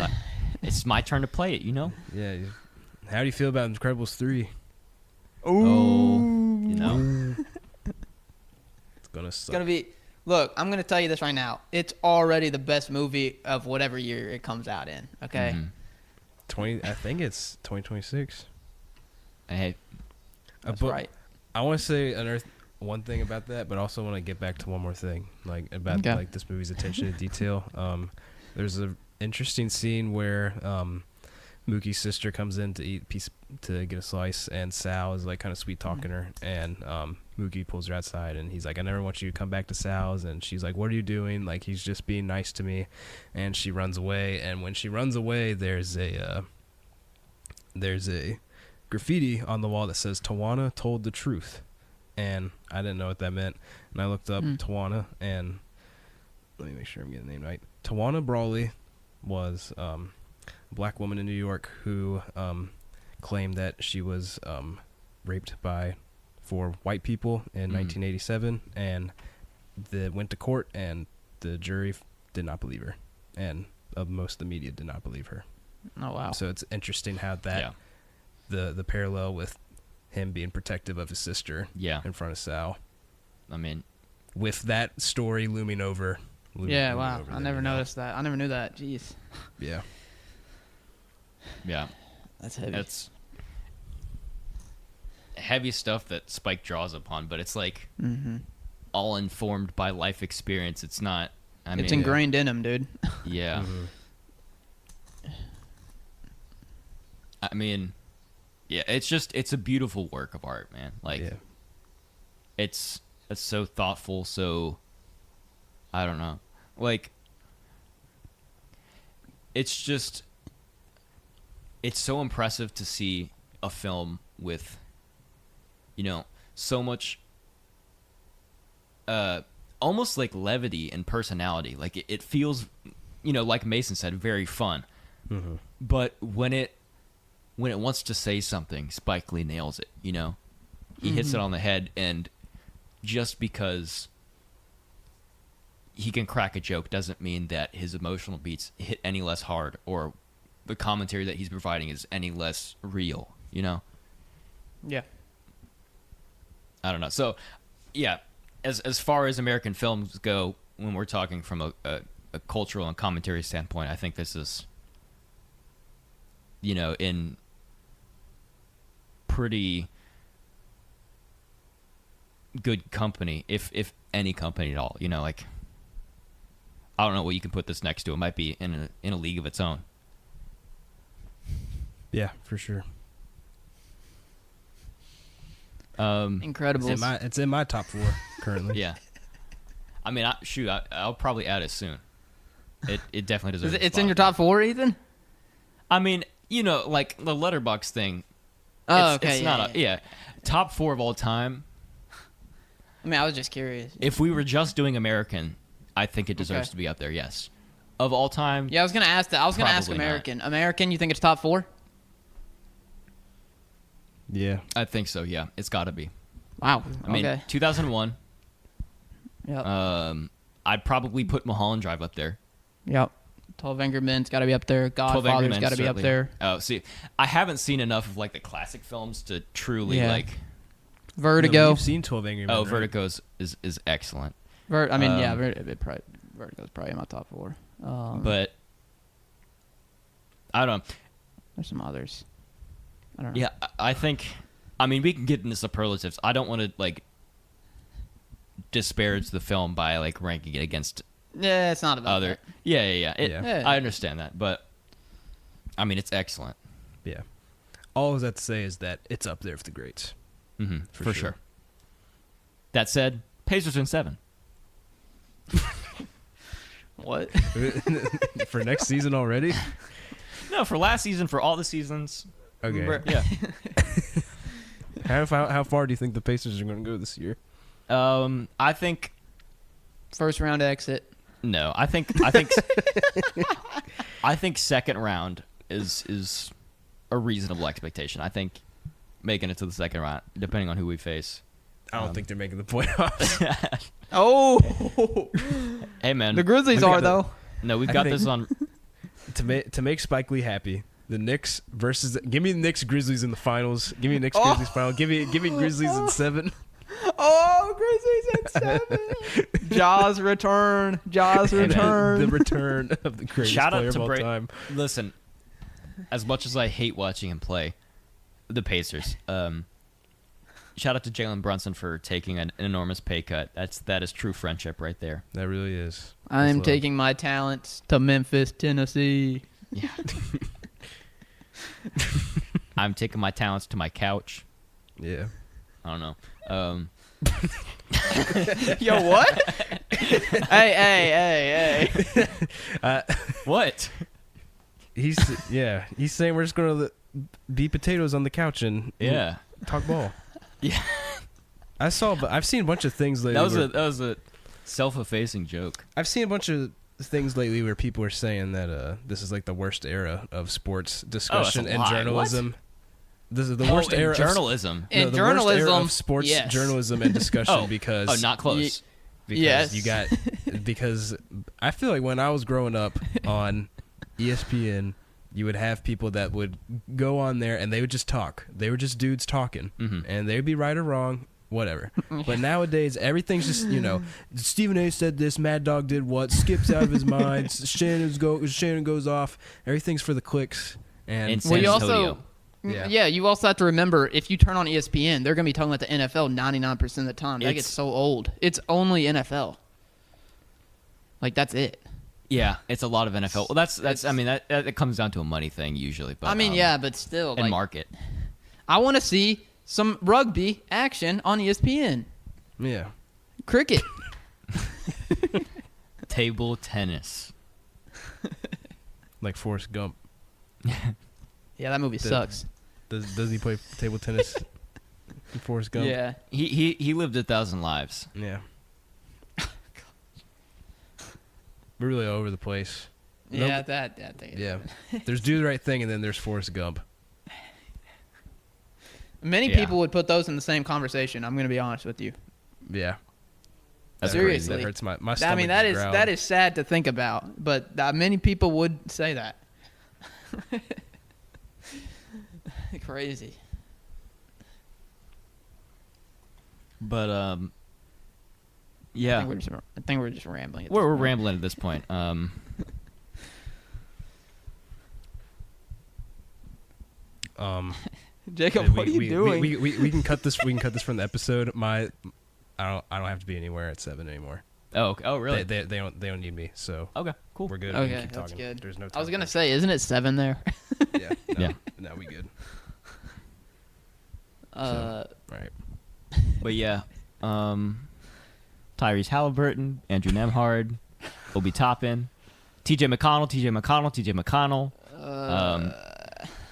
[SPEAKER 1] it's my turn to play it.
[SPEAKER 3] Yeah. How do you feel about Incredibles 3? It's gonna suck.
[SPEAKER 2] It's gonna be. Look, I'm gonna tell you this right now. It's already the best movie of whatever year it comes out in. Okay.
[SPEAKER 3] 20. I think it's 2026.
[SPEAKER 1] Hey,
[SPEAKER 2] That's right.
[SPEAKER 3] I want to say one thing about that, but also want to get back to one more thing, like about like this movie's attention to detail. There's an interesting scene where Mookie's sister comes in to get a slice, and Sal is like kind of sweet talking her, and Mookie pulls her outside, and he's like, "I never want you to come back to Sal's," and she's like, "What are you doing?" Like, he's just being nice to me, and she runs away. And when she runs away, there's a graffiti on the wall that says "Tawana told the truth," and I didn't know what that meant, and I looked up Tawana, and let me make sure I'm getting the name right. Tawana Brawley was a black woman in New York who claimed that she was raped by 4 white people in 1987, and went to court, and the jury did not believe her, and most of the media did not believe her.
[SPEAKER 2] Oh wow!
[SPEAKER 3] So it's interesting how that the parallel with him being protective of his sister in front of Sal.
[SPEAKER 1] I mean,
[SPEAKER 3] with that story looming over.
[SPEAKER 2] Wow. I never noticed that. I never knew that. Jeez.
[SPEAKER 3] Yeah.
[SPEAKER 1] Yeah.
[SPEAKER 2] That's heavy.
[SPEAKER 1] That's heavy stuff that Spike draws upon, but it's like all informed by life experience. It's not.
[SPEAKER 2] It's ingrained in him, dude.
[SPEAKER 1] Yeah. I mean, yeah. It's a beautiful work of art, man. Like, it's so thoughtful. So, I don't know. Like, it's so impressive to see a film with, so much almost like levity and personality. Like it feels, like Mason said, very fun. But when it wants to say something, Spike Lee nails it. He hits it on the head, and just because he can crack a joke doesn't mean that his emotional beats hit any less hard, or the commentary that he's providing is any less real.
[SPEAKER 2] Yeah.
[SPEAKER 1] I don't know. So, yeah, as far as American films go, when we're talking from a cultural and commentary standpoint, I think this is, in pretty good company, if any company at all. Like, I don't know what you can put this next to. It might be in a league of its own.
[SPEAKER 3] Yeah, for sure.
[SPEAKER 2] Incredible.
[SPEAKER 3] It's in my top 4 currently.
[SPEAKER 1] Yeah. I mean, I'll probably add it soon. It definitely deserves.
[SPEAKER 2] It's in your top 4, Ethan?
[SPEAKER 1] I mean, like the Letterboxd thing.
[SPEAKER 2] Oh,
[SPEAKER 1] It's not top 4 of all time.
[SPEAKER 2] I mean, I was just curious.
[SPEAKER 1] If we were just doing American, I think it deserves to be up there. Yes. Of all time.
[SPEAKER 2] Yeah, I was gonna ask that. I was gonna ask
[SPEAKER 1] Probably
[SPEAKER 2] American. American, you think it's top 4?
[SPEAKER 3] Yeah.
[SPEAKER 1] I think so. Yeah, it's got to be.
[SPEAKER 2] Wow.
[SPEAKER 1] I mean, 2001.
[SPEAKER 2] Yep.
[SPEAKER 1] I'd probably put Mulholland Drive up there.
[SPEAKER 2] Yep. 12 Angry Men's got to be up there.
[SPEAKER 1] 12 Angry
[SPEAKER 2] Godfather's
[SPEAKER 1] Men,
[SPEAKER 2] got to be up
[SPEAKER 1] certainly.
[SPEAKER 2] there.
[SPEAKER 1] Oh, see, I haven't seen enough of like the classic films to truly like.
[SPEAKER 2] Vertigo.
[SPEAKER 3] No, you've seen 12 Angry Men.
[SPEAKER 1] Oh,
[SPEAKER 3] right?
[SPEAKER 1] Vertigo is excellent.
[SPEAKER 2] Vertigo's probably in my top 4.
[SPEAKER 1] But I don't know.
[SPEAKER 2] There's some others. I don't know.
[SPEAKER 1] Yeah, I think. I mean, we can get into superlatives. I don't want to like disparage the film by like ranking it against
[SPEAKER 2] Yeah, it's not about
[SPEAKER 1] other.
[SPEAKER 2] that.
[SPEAKER 1] Yeah. I understand that, but I mean, it's excellent.
[SPEAKER 3] Yeah. All I was have to say is that it's up there with the greats.
[SPEAKER 1] Mm-hmm, for
[SPEAKER 3] sure.
[SPEAKER 1] sure. That said, Pacers in 7.
[SPEAKER 2] What?
[SPEAKER 3] For next season already?
[SPEAKER 1] No, for last season, for all the seasons.
[SPEAKER 3] Okay.
[SPEAKER 1] Yeah.
[SPEAKER 3] How far do you think the Pacers are going to go this year?
[SPEAKER 1] I think
[SPEAKER 2] First round exit.
[SPEAKER 1] no. I think I think second round is a reasonable expectation. I think making it to the second round, depending on who we face.
[SPEAKER 3] I don't think they're making the playoffs.
[SPEAKER 2] Oh,
[SPEAKER 1] Hey man,
[SPEAKER 2] the Grizzlies
[SPEAKER 3] We got
[SPEAKER 2] are though.
[SPEAKER 1] no, we've
[SPEAKER 3] I
[SPEAKER 1] got
[SPEAKER 3] think-
[SPEAKER 1] this on.
[SPEAKER 3] to make Spike Lee happy, the Knicks versus give me the Knicks Grizzlies in the finals. Give me the Knicks Grizzlies final. Give me Grizzlies in 7.
[SPEAKER 2] Oh, Grizzlies at 7. Jaws return. Jaws
[SPEAKER 3] And
[SPEAKER 2] return.
[SPEAKER 3] the return of the greatest
[SPEAKER 1] Shout out
[SPEAKER 3] player
[SPEAKER 1] to
[SPEAKER 3] of all time.
[SPEAKER 1] Listen, as much as I hate watching him play, the Pacers. Shout out to Jalen Brunson for taking an enormous pay cut. That is true friendship right there.
[SPEAKER 3] That really is.
[SPEAKER 2] I'm
[SPEAKER 3] That's
[SPEAKER 2] taking my talents to Memphis, Tennessee.
[SPEAKER 1] Yeah. I'm taking my talents to my couch.
[SPEAKER 3] Yeah.
[SPEAKER 1] I don't know.
[SPEAKER 2] Yo, what? hey.
[SPEAKER 1] What?
[SPEAKER 3] He's saying we're just going to be potatoes on the couch and
[SPEAKER 1] Yeah.
[SPEAKER 3] talk ball.
[SPEAKER 1] Yeah.
[SPEAKER 3] I've seen a bunch of things lately.
[SPEAKER 1] That was a self-effacing joke.
[SPEAKER 3] I've seen a bunch of things lately where people are saying that this is like the worst era of sports discussion
[SPEAKER 1] a
[SPEAKER 3] and
[SPEAKER 1] lie.
[SPEAKER 3] journalism. This is the worst era
[SPEAKER 1] in journalism.
[SPEAKER 3] of, no,
[SPEAKER 2] In
[SPEAKER 3] the worst era
[SPEAKER 2] journalism,
[SPEAKER 3] of sports
[SPEAKER 2] yes.
[SPEAKER 3] journalism and discussion because
[SPEAKER 1] not close.
[SPEAKER 3] because
[SPEAKER 2] Yes.
[SPEAKER 3] you got because I feel like when I was growing up on ESPN, you would have people that would go on there and they would just talk. They were just dudes talking, and they'd be right or wrong, whatever. But nowadays, everything's just Stephen A. said this, Mad Dog did what, Skip's out of his mind, Shannon goes off. Everything's for the clicks, And
[SPEAKER 1] in San
[SPEAKER 2] Well, you
[SPEAKER 1] Antonio.
[SPEAKER 2] also,
[SPEAKER 3] Yeah.
[SPEAKER 2] yeah, you also have to remember if you turn on ESPN, they're gonna be talking about the NFL 99% of the time. That
[SPEAKER 1] It's-
[SPEAKER 2] gets so old. It's only NFL. Like that's it.
[SPEAKER 1] Yeah, it's a lot of NFL. Well, that's. I mean, that it comes down to a money thing usually. But
[SPEAKER 2] I mean, yeah, but still,
[SPEAKER 1] and
[SPEAKER 2] like,
[SPEAKER 1] market.
[SPEAKER 2] I want to see some rugby action on ESPN.
[SPEAKER 3] Yeah.
[SPEAKER 2] Cricket.
[SPEAKER 1] Table tennis.
[SPEAKER 3] Like Forrest Gump.
[SPEAKER 2] Yeah, that movie sucks.
[SPEAKER 3] Doesn't he play table tennis in Forrest Gump?
[SPEAKER 2] Yeah.
[SPEAKER 1] He lived 1,000 lives.
[SPEAKER 3] Yeah. We're really all over the place.
[SPEAKER 2] Yeah,
[SPEAKER 3] Nope.
[SPEAKER 2] that thing.
[SPEAKER 3] Yeah. There's Do the Right Thing, and then there's Forrest Gump.
[SPEAKER 2] Many
[SPEAKER 1] Yeah.
[SPEAKER 2] people would put those in the same conversation. I'm going to be honest with you.
[SPEAKER 3] Yeah.
[SPEAKER 1] That's
[SPEAKER 2] Seriously.
[SPEAKER 3] That hurts my
[SPEAKER 2] I
[SPEAKER 3] stomach.
[SPEAKER 2] mean, that
[SPEAKER 3] just
[SPEAKER 2] is
[SPEAKER 3] growled.
[SPEAKER 2] that is sad to think about, but many people would say that. Crazy.
[SPEAKER 1] But
[SPEAKER 2] I
[SPEAKER 1] yeah,
[SPEAKER 2] think we're just rambling. At this
[SPEAKER 1] we're
[SPEAKER 2] point.
[SPEAKER 1] rambling at this point.
[SPEAKER 2] Jacob, what are you doing?
[SPEAKER 3] We can cut this. We can cut this from the episode. I don't have to be anywhere at 7 anymore.
[SPEAKER 1] Oh really?
[SPEAKER 3] They don't need me. So
[SPEAKER 1] Okay, cool.
[SPEAKER 3] we're good. We
[SPEAKER 2] Okay,
[SPEAKER 3] can keep
[SPEAKER 2] that's
[SPEAKER 3] talking.
[SPEAKER 2] good.
[SPEAKER 3] There's no.
[SPEAKER 2] I was
[SPEAKER 3] time
[SPEAKER 2] gonna
[SPEAKER 3] crunch.
[SPEAKER 2] say, isn't it 7 there?
[SPEAKER 3] Yeah. No,
[SPEAKER 1] Yeah.
[SPEAKER 3] No, we good.
[SPEAKER 2] Uh,
[SPEAKER 3] Right.
[SPEAKER 1] But yeah, Tyrese Halliburton, Andrew Nemhard, Obi Toppin, T.J. McConnell,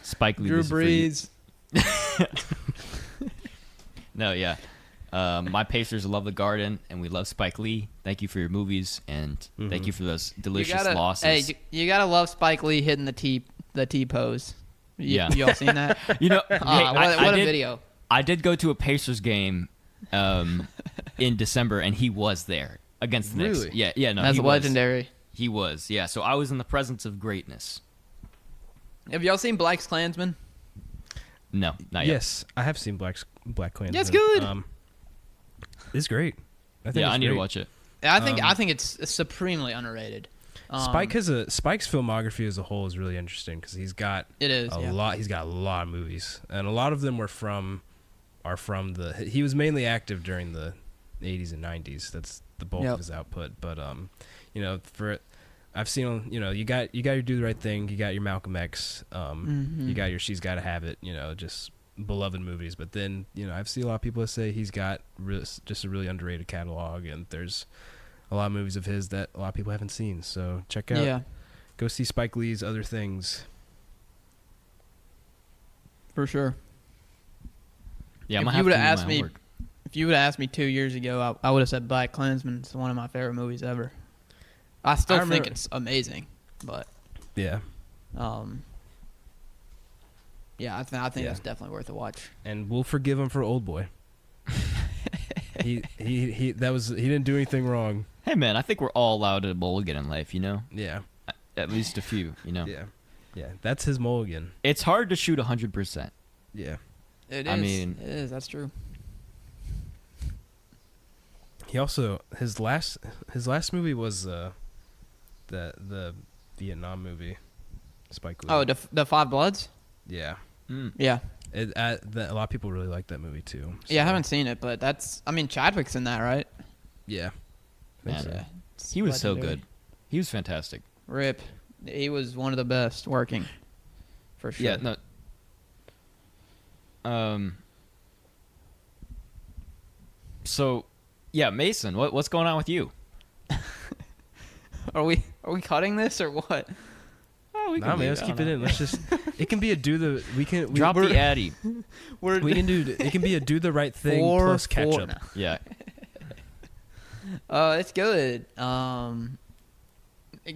[SPEAKER 1] Spike Lee.
[SPEAKER 2] Drew
[SPEAKER 1] this is for you.
[SPEAKER 2] Brees.
[SPEAKER 1] No, yeah. My Pacers love the Garden, and we love Spike Lee. Thank you for your movies, and thank you for those delicious losses.
[SPEAKER 2] Hey, you gotta love Spike Lee hitting the T pose.
[SPEAKER 1] Yeah.
[SPEAKER 2] You all seen that?
[SPEAKER 1] You know, hey,
[SPEAKER 2] what a
[SPEAKER 1] did,
[SPEAKER 2] video.
[SPEAKER 1] I did go to a Pacers game in December, and he was there against the Knicks.
[SPEAKER 3] Really?
[SPEAKER 1] Yeah, no,
[SPEAKER 2] That's
[SPEAKER 1] he was.
[SPEAKER 2] legendary.
[SPEAKER 1] He was, yeah. So I was in the presence of greatness.
[SPEAKER 2] Have y'all seen Black's Klansman?
[SPEAKER 1] No, not yet.
[SPEAKER 3] Yes, I have seen Black Klansman.
[SPEAKER 2] Yeah, it's good.
[SPEAKER 3] It's great. I think
[SPEAKER 1] Yeah,
[SPEAKER 3] it's
[SPEAKER 1] I need to
[SPEAKER 3] great.
[SPEAKER 1] watch it.
[SPEAKER 2] I think it's supremely underrated.
[SPEAKER 3] Spike's filmography as a whole is really interesting because he's got
[SPEAKER 2] It is
[SPEAKER 3] a
[SPEAKER 2] yeah.
[SPEAKER 3] lot. He's got a lot of movies, and a lot of them are from the. He was mainly active during the 80s and 90s. That's the bulk
[SPEAKER 2] Yep.
[SPEAKER 3] of his output. But I've seen you got your Do the Right Thing. You got your Malcolm X. You got your She's Gotta Have It. Just beloved movies. But then I've seen a lot of people that say he's got just a really underrated catalog, and there's a lot of movies of his that a lot of people haven't seen. So check out.
[SPEAKER 2] Yeah,
[SPEAKER 3] Go see Spike Lee's Other Things.
[SPEAKER 2] for sure.
[SPEAKER 1] Yeah,
[SPEAKER 2] If
[SPEAKER 1] I'm gonna
[SPEAKER 2] you
[SPEAKER 1] have
[SPEAKER 2] would've
[SPEAKER 1] to do
[SPEAKER 2] asked
[SPEAKER 1] my
[SPEAKER 2] me-
[SPEAKER 1] homework.
[SPEAKER 2] If you would have asked me 2 years ago, I would have said Black Klansman. It's one of my favorite movies ever. I still
[SPEAKER 3] I
[SPEAKER 2] think
[SPEAKER 3] remember-
[SPEAKER 2] it's amazing, but
[SPEAKER 3] Yeah.
[SPEAKER 2] yeah, I think
[SPEAKER 3] Yeah.
[SPEAKER 2] that's definitely worth a watch.
[SPEAKER 3] And we'll forgive him for Old Boy. he didn't do anything wrong.
[SPEAKER 1] Hey, man, I think we're all allowed a mulligan in life,
[SPEAKER 3] Yeah.
[SPEAKER 1] At least a few,
[SPEAKER 3] Yeah. Yeah. That's his mulligan.
[SPEAKER 1] It's hard to shoot 100%.
[SPEAKER 3] Yeah.
[SPEAKER 2] It is.
[SPEAKER 1] I mean-
[SPEAKER 2] it is. That's true.
[SPEAKER 3] He also his last movie was the Vietnam movie. Spike Lee.
[SPEAKER 2] Oh, the Five Bloods.
[SPEAKER 3] Yeah.
[SPEAKER 2] Yeah,
[SPEAKER 3] A lot of people really like that movie too.
[SPEAKER 2] yeah. I
[SPEAKER 3] so,
[SPEAKER 2] haven't seen it, but Chadwick's in that, right?
[SPEAKER 3] Yeah.
[SPEAKER 1] Man,
[SPEAKER 3] so.
[SPEAKER 2] Yeah.
[SPEAKER 1] he was so
[SPEAKER 2] Legendary.
[SPEAKER 1] good. He was fantastic.
[SPEAKER 2] Rip. He was one of the best working, for sure.
[SPEAKER 1] Yeah, no. So, yeah, Mason, what's going on with you?
[SPEAKER 2] Are we cutting this or what?
[SPEAKER 1] Oh, we
[SPEAKER 3] Nah, man, let's keep it in. Let's just. It can be a
[SPEAKER 1] Drop the Addy.
[SPEAKER 3] We can do. It can be a do the right thing
[SPEAKER 2] 4-4
[SPEAKER 3] plus catch up.
[SPEAKER 2] now.
[SPEAKER 1] Yeah.
[SPEAKER 2] It's good.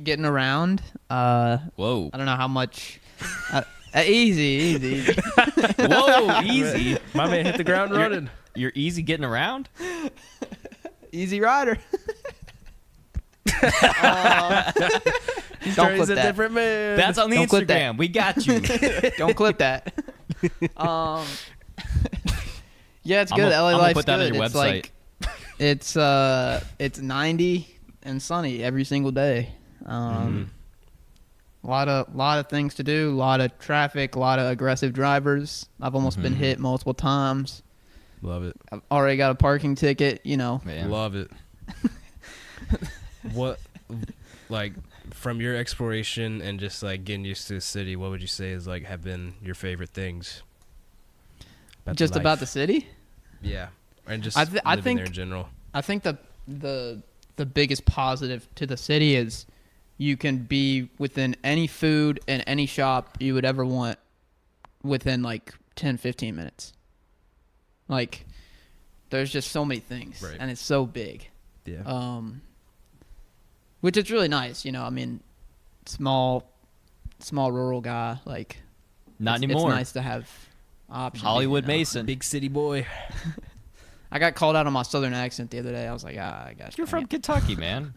[SPEAKER 2] Getting around.
[SPEAKER 1] Whoa.
[SPEAKER 2] I don't know how much. Easy.
[SPEAKER 1] Whoa, easy.
[SPEAKER 3] My man hit the ground running.
[SPEAKER 1] You're easy getting around?
[SPEAKER 2] Easy rider.
[SPEAKER 3] He's
[SPEAKER 2] Don't
[SPEAKER 3] he's
[SPEAKER 2] clip
[SPEAKER 3] a
[SPEAKER 2] that.
[SPEAKER 3] different man.
[SPEAKER 1] That's on the
[SPEAKER 2] Don't clip that.
[SPEAKER 1] Instagram. We got you.
[SPEAKER 2] Don't clip that. Yeah, it's
[SPEAKER 1] I'm
[SPEAKER 2] good.
[SPEAKER 1] gonna-
[SPEAKER 2] LA
[SPEAKER 1] I'm gonna
[SPEAKER 2] Life's
[SPEAKER 1] put that on
[SPEAKER 2] good.
[SPEAKER 1] your
[SPEAKER 2] It's
[SPEAKER 1] website.
[SPEAKER 2] like it's 90 and sunny every single day. A lot of things to do, a lot of traffic, a lot of aggressive drivers. I've almost been hit multiple times.
[SPEAKER 3] Love it.
[SPEAKER 2] I've already got a parking ticket, you know.
[SPEAKER 1] Man.
[SPEAKER 3] Love it. What, like, from your exploration and just like getting used to the city, what would you say is like have been your favorite things?
[SPEAKER 2] Just about the city?
[SPEAKER 3] Yeah, and just
[SPEAKER 2] I
[SPEAKER 3] living
[SPEAKER 2] think
[SPEAKER 3] there in general.
[SPEAKER 2] I think the biggest positive to the city is you can be within any food and any shop you would ever want within like 10, 15 minutes. Like, there's just so many things,
[SPEAKER 3] Right.
[SPEAKER 2] and it's so big.
[SPEAKER 3] Yeah.
[SPEAKER 2] Which is really nice, you know. I mean, small rural guy, like
[SPEAKER 1] Not
[SPEAKER 2] it's
[SPEAKER 1] anymore.
[SPEAKER 2] It's nice to have options.
[SPEAKER 1] Hollywood
[SPEAKER 2] you know?
[SPEAKER 1] Mason.
[SPEAKER 3] Big city boy.
[SPEAKER 2] I got called out on my southern accent the other day. I was like, I got
[SPEAKER 1] You're from Kentucky, man.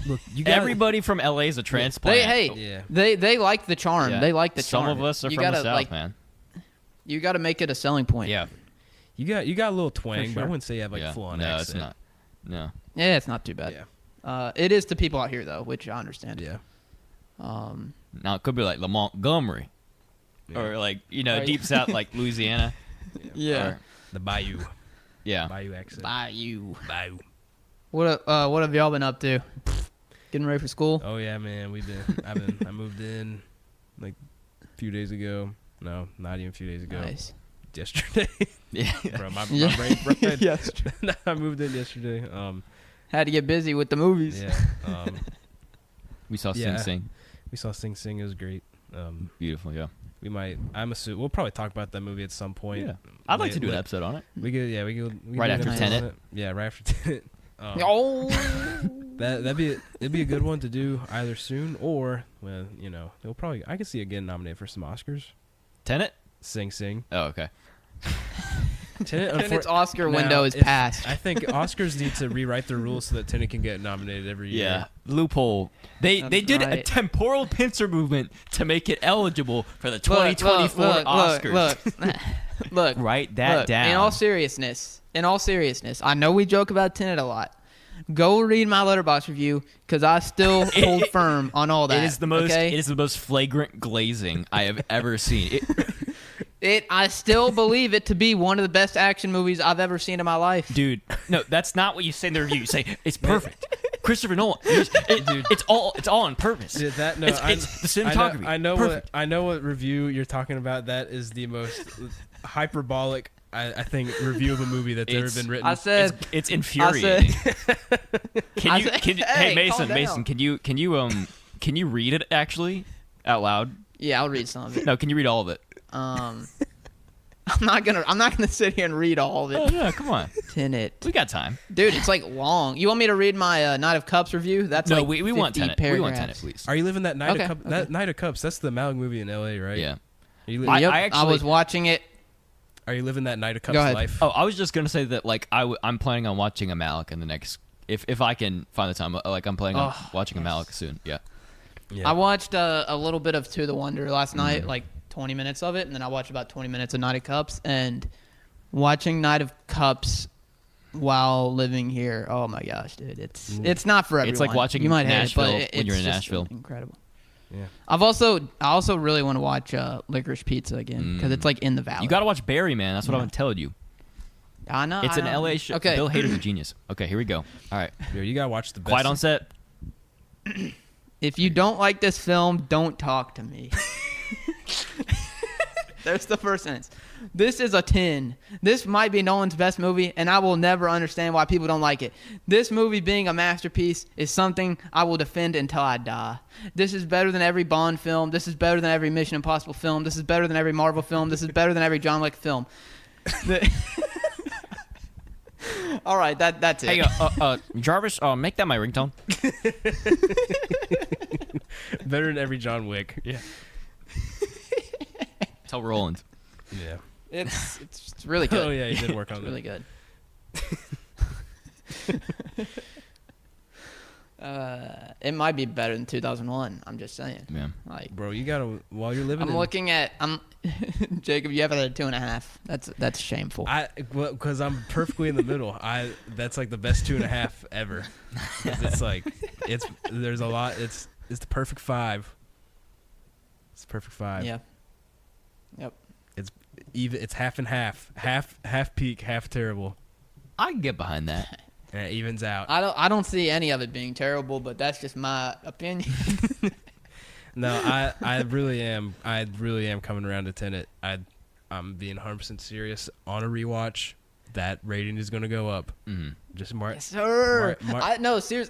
[SPEAKER 3] Look, you got
[SPEAKER 1] Everybody from LA is a transplant.
[SPEAKER 3] Yeah.
[SPEAKER 2] They like the charm.
[SPEAKER 1] Yeah.
[SPEAKER 2] They like the
[SPEAKER 1] Some
[SPEAKER 2] charm.
[SPEAKER 1] of us are
[SPEAKER 2] You
[SPEAKER 1] from the
[SPEAKER 2] gotta,
[SPEAKER 1] South,
[SPEAKER 2] like,
[SPEAKER 1] man.
[SPEAKER 2] You got to make it a selling point.
[SPEAKER 1] Yeah.
[SPEAKER 3] You got a little twang, but I
[SPEAKER 2] sure.
[SPEAKER 3] wouldn't say you have like
[SPEAKER 1] Yeah.
[SPEAKER 3] full on
[SPEAKER 1] No,
[SPEAKER 3] accent.
[SPEAKER 1] it's not. No.
[SPEAKER 2] Yeah, it's not too bad.
[SPEAKER 3] Yeah.
[SPEAKER 2] It is to people out here though, which I understand.
[SPEAKER 3] Yeah.
[SPEAKER 1] Now it could be like Montgomery,
[SPEAKER 3] Yeah.
[SPEAKER 1] or like
[SPEAKER 2] Right.
[SPEAKER 1] deep south like Louisiana.
[SPEAKER 2] Yeah.
[SPEAKER 1] Or-
[SPEAKER 3] The Bayou.
[SPEAKER 1] yeah.
[SPEAKER 3] Bayou accent.
[SPEAKER 2] Bye you.
[SPEAKER 3] Bayou.
[SPEAKER 2] What have y'all been up to? Getting ready for school?
[SPEAKER 3] Oh yeah, man. I moved in like a few days ago. No, not even a few days ago.
[SPEAKER 2] Nice.
[SPEAKER 3] Yesterday.
[SPEAKER 1] Yeah.
[SPEAKER 3] Bro, my
[SPEAKER 2] Yeah.
[SPEAKER 3] brain fried.
[SPEAKER 2] Yes.
[SPEAKER 3] I moved in yesterday.
[SPEAKER 2] Had to get busy with the movies.
[SPEAKER 3] Yeah.
[SPEAKER 1] We saw
[SPEAKER 3] Yeah.
[SPEAKER 1] Sing Sing.
[SPEAKER 3] We saw Sing Sing. It was great.
[SPEAKER 1] Beautiful. Yeah.
[SPEAKER 3] We might. I'm assuming we'll probably talk about that movie at some point.
[SPEAKER 1] Yeah. I'd like to do an
[SPEAKER 3] Like,
[SPEAKER 1] episode on it.
[SPEAKER 3] We could. Yeah. We could. We could
[SPEAKER 1] Right
[SPEAKER 3] do an
[SPEAKER 1] after
[SPEAKER 3] episode on
[SPEAKER 1] Tenet.
[SPEAKER 3] it. Yeah. Right after Tenet.
[SPEAKER 2] Oh.
[SPEAKER 3] It'd be a good one to do either soon or well, you know, it'll probably I could see it getting nominated for some Oscars.
[SPEAKER 1] Tenet?
[SPEAKER 3] Sing Sing.
[SPEAKER 1] Oh, okay.
[SPEAKER 3] Tenet,
[SPEAKER 2] And its Oscar
[SPEAKER 3] Now,
[SPEAKER 2] window is
[SPEAKER 3] if-
[SPEAKER 2] passed.
[SPEAKER 3] I think Oscars need to rewrite their rules so that Tenet can get nominated every year.
[SPEAKER 1] Yeah. Loophole. They
[SPEAKER 2] That's
[SPEAKER 1] did a
[SPEAKER 2] right.
[SPEAKER 1] temporal pincer movement to make it eligible for the 2024 Oscars.
[SPEAKER 2] Look.
[SPEAKER 1] Write that
[SPEAKER 2] Look,
[SPEAKER 1] down.
[SPEAKER 2] In all seriousness, I know we joke about Tenet a lot. Go read my Letterboxd review because I still hold firm on all that.
[SPEAKER 1] It is the most.
[SPEAKER 2] okay?
[SPEAKER 1] It is the most flagrant glazing I have ever seen.
[SPEAKER 2] I still believe it to be one of the best action movies I've ever seen in my life.
[SPEAKER 1] Dude, no, that's not what you say in the review. You say it's perfect. Christopher Nolan. It's all on purpose.
[SPEAKER 3] Yeah, that, no,
[SPEAKER 1] it's the cinematography.
[SPEAKER 3] I know
[SPEAKER 1] Perfect.
[SPEAKER 3] what review you're talking about. That is the most hyperbolic I think review of a movie that's ever been written.
[SPEAKER 2] I said,
[SPEAKER 1] It's infuriating.
[SPEAKER 2] I said-
[SPEAKER 1] Hey,
[SPEAKER 2] calm
[SPEAKER 1] Mason,
[SPEAKER 2] down.
[SPEAKER 1] can you read it actually out loud?
[SPEAKER 2] yeah, I'll read some of it.
[SPEAKER 1] No, can you read all of it?
[SPEAKER 2] I'm not gonna sit here and read all of
[SPEAKER 1] Oh
[SPEAKER 2] it.
[SPEAKER 1] yeah, come on.
[SPEAKER 2] Tenet,
[SPEAKER 1] We got time.
[SPEAKER 2] dude, it's like long. You want me to read my Knight of Cups review? That's
[SPEAKER 1] No,
[SPEAKER 2] like
[SPEAKER 1] we want
[SPEAKER 2] 50
[SPEAKER 1] Tenet. We want
[SPEAKER 2] paragraphs.
[SPEAKER 1] Tenet, please.
[SPEAKER 3] Are you living that Night
[SPEAKER 2] Okay,
[SPEAKER 3] of Cups?
[SPEAKER 2] okay.
[SPEAKER 3] That Night of Cups. That's the Malick movie in L.A., right?
[SPEAKER 1] Yeah.
[SPEAKER 3] Are you,
[SPEAKER 1] I
[SPEAKER 2] Yep,
[SPEAKER 1] actually-
[SPEAKER 2] was watching it.
[SPEAKER 3] are you living that Night of Cups
[SPEAKER 2] Go ahead.
[SPEAKER 3] life?
[SPEAKER 1] Oh, I was just gonna say that like I'm planning on watching a Malik in the next if I can find the time. Like I'm planning on watching a Malik soon. Yeah.
[SPEAKER 3] Yeah.
[SPEAKER 2] I watched a little bit of To the Wonder last night, like 20 minutes of it, and then I watched about 20 minutes of Knight of Cups. And watching Knight of Cups while living here, oh my gosh, dude, it's not for everyone.
[SPEAKER 1] It's like watching
[SPEAKER 2] you might hate
[SPEAKER 1] Nashville
[SPEAKER 2] it, but
[SPEAKER 1] when you're
[SPEAKER 2] it's
[SPEAKER 1] in
[SPEAKER 2] just
[SPEAKER 1] Nashville.
[SPEAKER 2] Incredible.
[SPEAKER 3] Yeah.
[SPEAKER 2] I also really want to watch Licorice Pizza again because it's like in the valley.
[SPEAKER 1] You got to watch Barry, man. That's what
[SPEAKER 2] Yeah.
[SPEAKER 1] I'm telling you.
[SPEAKER 2] I know.
[SPEAKER 1] It's
[SPEAKER 2] I
[SPEAKER 1] an
[SPEAKER 2] know.
[SPEAKER 1] LA show.
[SPEAKER 2] Okay.
[SPEAKER 1] Bill Hader's a genius. Okay, here we go. All right.
[SPEAKER 3] Yo, you gotta watch the best.
[SPEAKER 1] Quiet on set.
[SPEAKER 2] If you don't like this film, don't talk to me. There's the first sentence. This is a 10. This might be Nolan's best movie, and I will never understand why people don't like it. This movie being a masterpiece is something I will defend until I die. This is better than every Bond film. This is better than every Mission Impossible film. This is better than every Marvel film. This is better than every John Wick film. All right, that's it.
[SPEAKER 1] Hey, Jarvis, make that my ringtone.
[SPEAKER 3] Better than every John Wick.
[SPEAKER 1] Yeah. Tell Roland.
[SPEAKER 3] Yeah.
[SPEAKER 2] It's really good.
[SPEAKER 3] Oh yeah, he did work on
[SPEAKER 2] It's
[SPEAKER 3] that.
[SPEAKER 2] really good. It might be better than 2001. I'm just saying.
[SPEAKER 1] Yeah.
[SPEAKER 2] Like,
[SPEAKER 3] Bro, you gotta while you're living.
[SPEAKER 2] I'm looking at. Jacob, you have it at 2.5. That's shameful.
[SPEAKER 3] Because I'm perfectly in the middle. That's like the best 2.5 ever. 'Cause it's like there's a lot. It's the perfect 5. It's a perfect 5.
[SPEAKER 2] Yeah. Yep.
[SPEAKER 3] It's half and half. Half peak, half terrible.
[SPEAKER 1] I can get behind that.
[SPEAKER 3] And it evens out.
[SPEAKER 2] I don't see any of it being terrible, but that's just my opinion.
[SPEAKER 3] No, I really am. I really am coming around to Tenet. I'm being 100% serious. On a rewatch, that rating is going to go up.
[SPEAKER 1] Mm-hmm.
[SPEAKER 3] Just mark.
[SPEAKER 2] Yes, sir.
[SPEAKER 3] Mark-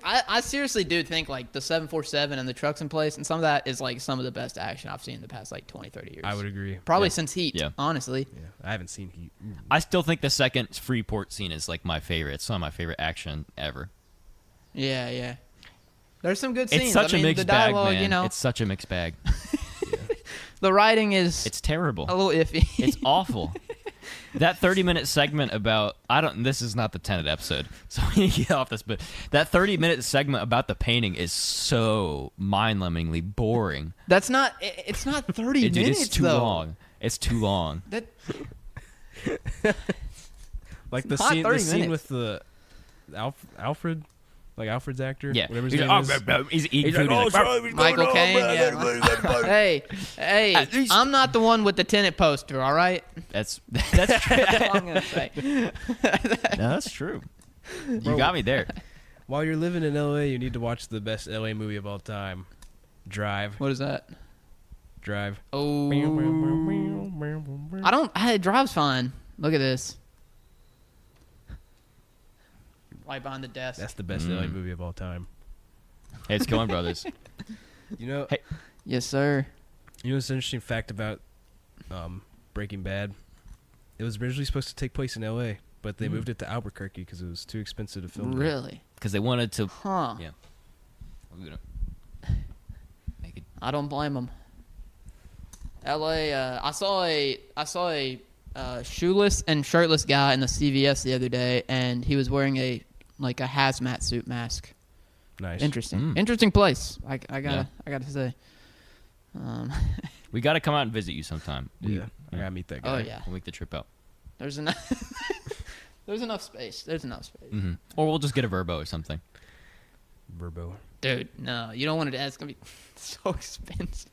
[SPEAKER 2] I seriously do think like the 747 and the trucks in place and some of that is like some of the best action I've seen in the past like 20, 30 years.
[SPEAKER 3] I would agree.
[SPEAKER 2] Probably since Heat,
[SPEAKER 1] Yeah.
[SPEAKER 2] honestly.
[SPEAKER 3] Yeah, I haven't seen Heat. Ooh.
[SPEAKER 1] I still think the second Freeport scene is like my favorite. It's some of my favorite action ever.
[SPEAKER 2] Yeah, yeah. There's some good scenes.
[SPEAKER 1] It's such a mixed
[SPEAKER 2] the dialogue,
[SPEAKER 1] bag, man.
[SPEAKER 2] you know,
[SPEAKER 1] It's such a mixed bag.
[SPEAKER 2] the writing is
[SPEAKER 1] It's terrible.
[SPEAKER 2] a little iffy.
[SPEAKER 1] It's awful. That 30-minute segment about this is not the Tenet episode, so we can get off this, but that 30-minute segment about the painting is so mind-numbingly boring.
[SPEAKER 2] That's not. It's not 30
[SPEAKER 1] Dude,
[SPEAKER 2] minutes.
[SPEAKER 1] it's too
[SPEAKER 2] though.
[SPEAKER 1] long. It's too long.
[SPEAKER 2] That
[SPEAKER 3] Like
[SPEAKER 2] It's
[SPEAKER 3] the
[SPEAKER 2] not
[SPEAKER 3] scene,
[SPEAKER 2] 30
[SPEAKER 3] scene
[SPEAKER 2] minutes.
[SPEAKER 3] with the Alfred, like Alfred's actor.
[SPEAKER 1] Yeah.
[SPEAKER 3] Whatever his
[SPEAKER 1] He's
[SPEAKER 3] name
[SPEAKER 1] like,
[SPEAKER 3] is.
[SPEAKER 1] he's eating food. He's like,
[SPEAKER 2] Michael Caine. Yeah. Hey,
[SPEAKER 1] At least-
[SPEAKER 2] I'm not the one with the Tenet poster. All right.
[SPEAKER 1] that's
[SPEAKER 2] That's all I'm gonna say.
[SPEAKER 1] No, that's true. You got me there.
[SPEAKER 3] While you're living in LA, you need to watch the best LA movie of all time, Drive.
[SPEAKER 2] What is that?
[SPEAKER 3] Drive.
[SPEAKER 2] Oh, I don't. Hey, Drive's fine. Look at this. Right behind the desk.
[SPEAKER 3] That's the best LA movie of all time.
[SPEAKER 1] Hey, it's Coen Brothers.
[SPEAKER 3] You know.
[SPEAKER 1] Hey.
[SPEAKER 2] Yes, sir.
[SPEAKER 3] You know what's an interesting fact about Breaking Bad? It was originally supposed to take place in LA, but they moved it to Albuquerque because it was too expensive to film. there.
[SPEAKER 2] Really?
[SPEAKER 1] Because they wanted to.
[SPEAKER 2] Huh.
[SPEAKER 1] Yeah. I'm gonna make it.
[SPEAKER 2] I don't blame them. L.A. I saw a shoeless and shirtless guy in the CVS the other day, and he was wearing a hazmat suit mask.
[SPEAKER 3] Nice.
[SPEAKER 2] Interesting. Interesting place. I gotta say.
[SPEAKER 1] We got to come out and visit you sometime.
[SPEAKER 3] Yeah. I gotta meet that guy.
[SPEAKER 2] Oh yeah.
[SPEAKER 1] We'll make the trip out.
[SPEAKER 2] There's enough. There's enough space.
[SPEAKER 1] Mm-hmm. Or we'll just get a Verbo or something.
[SPEAKER 3] Verbo.
[SPEAKER 2] Dude, no, you don't want to. It's gonna be so expensive.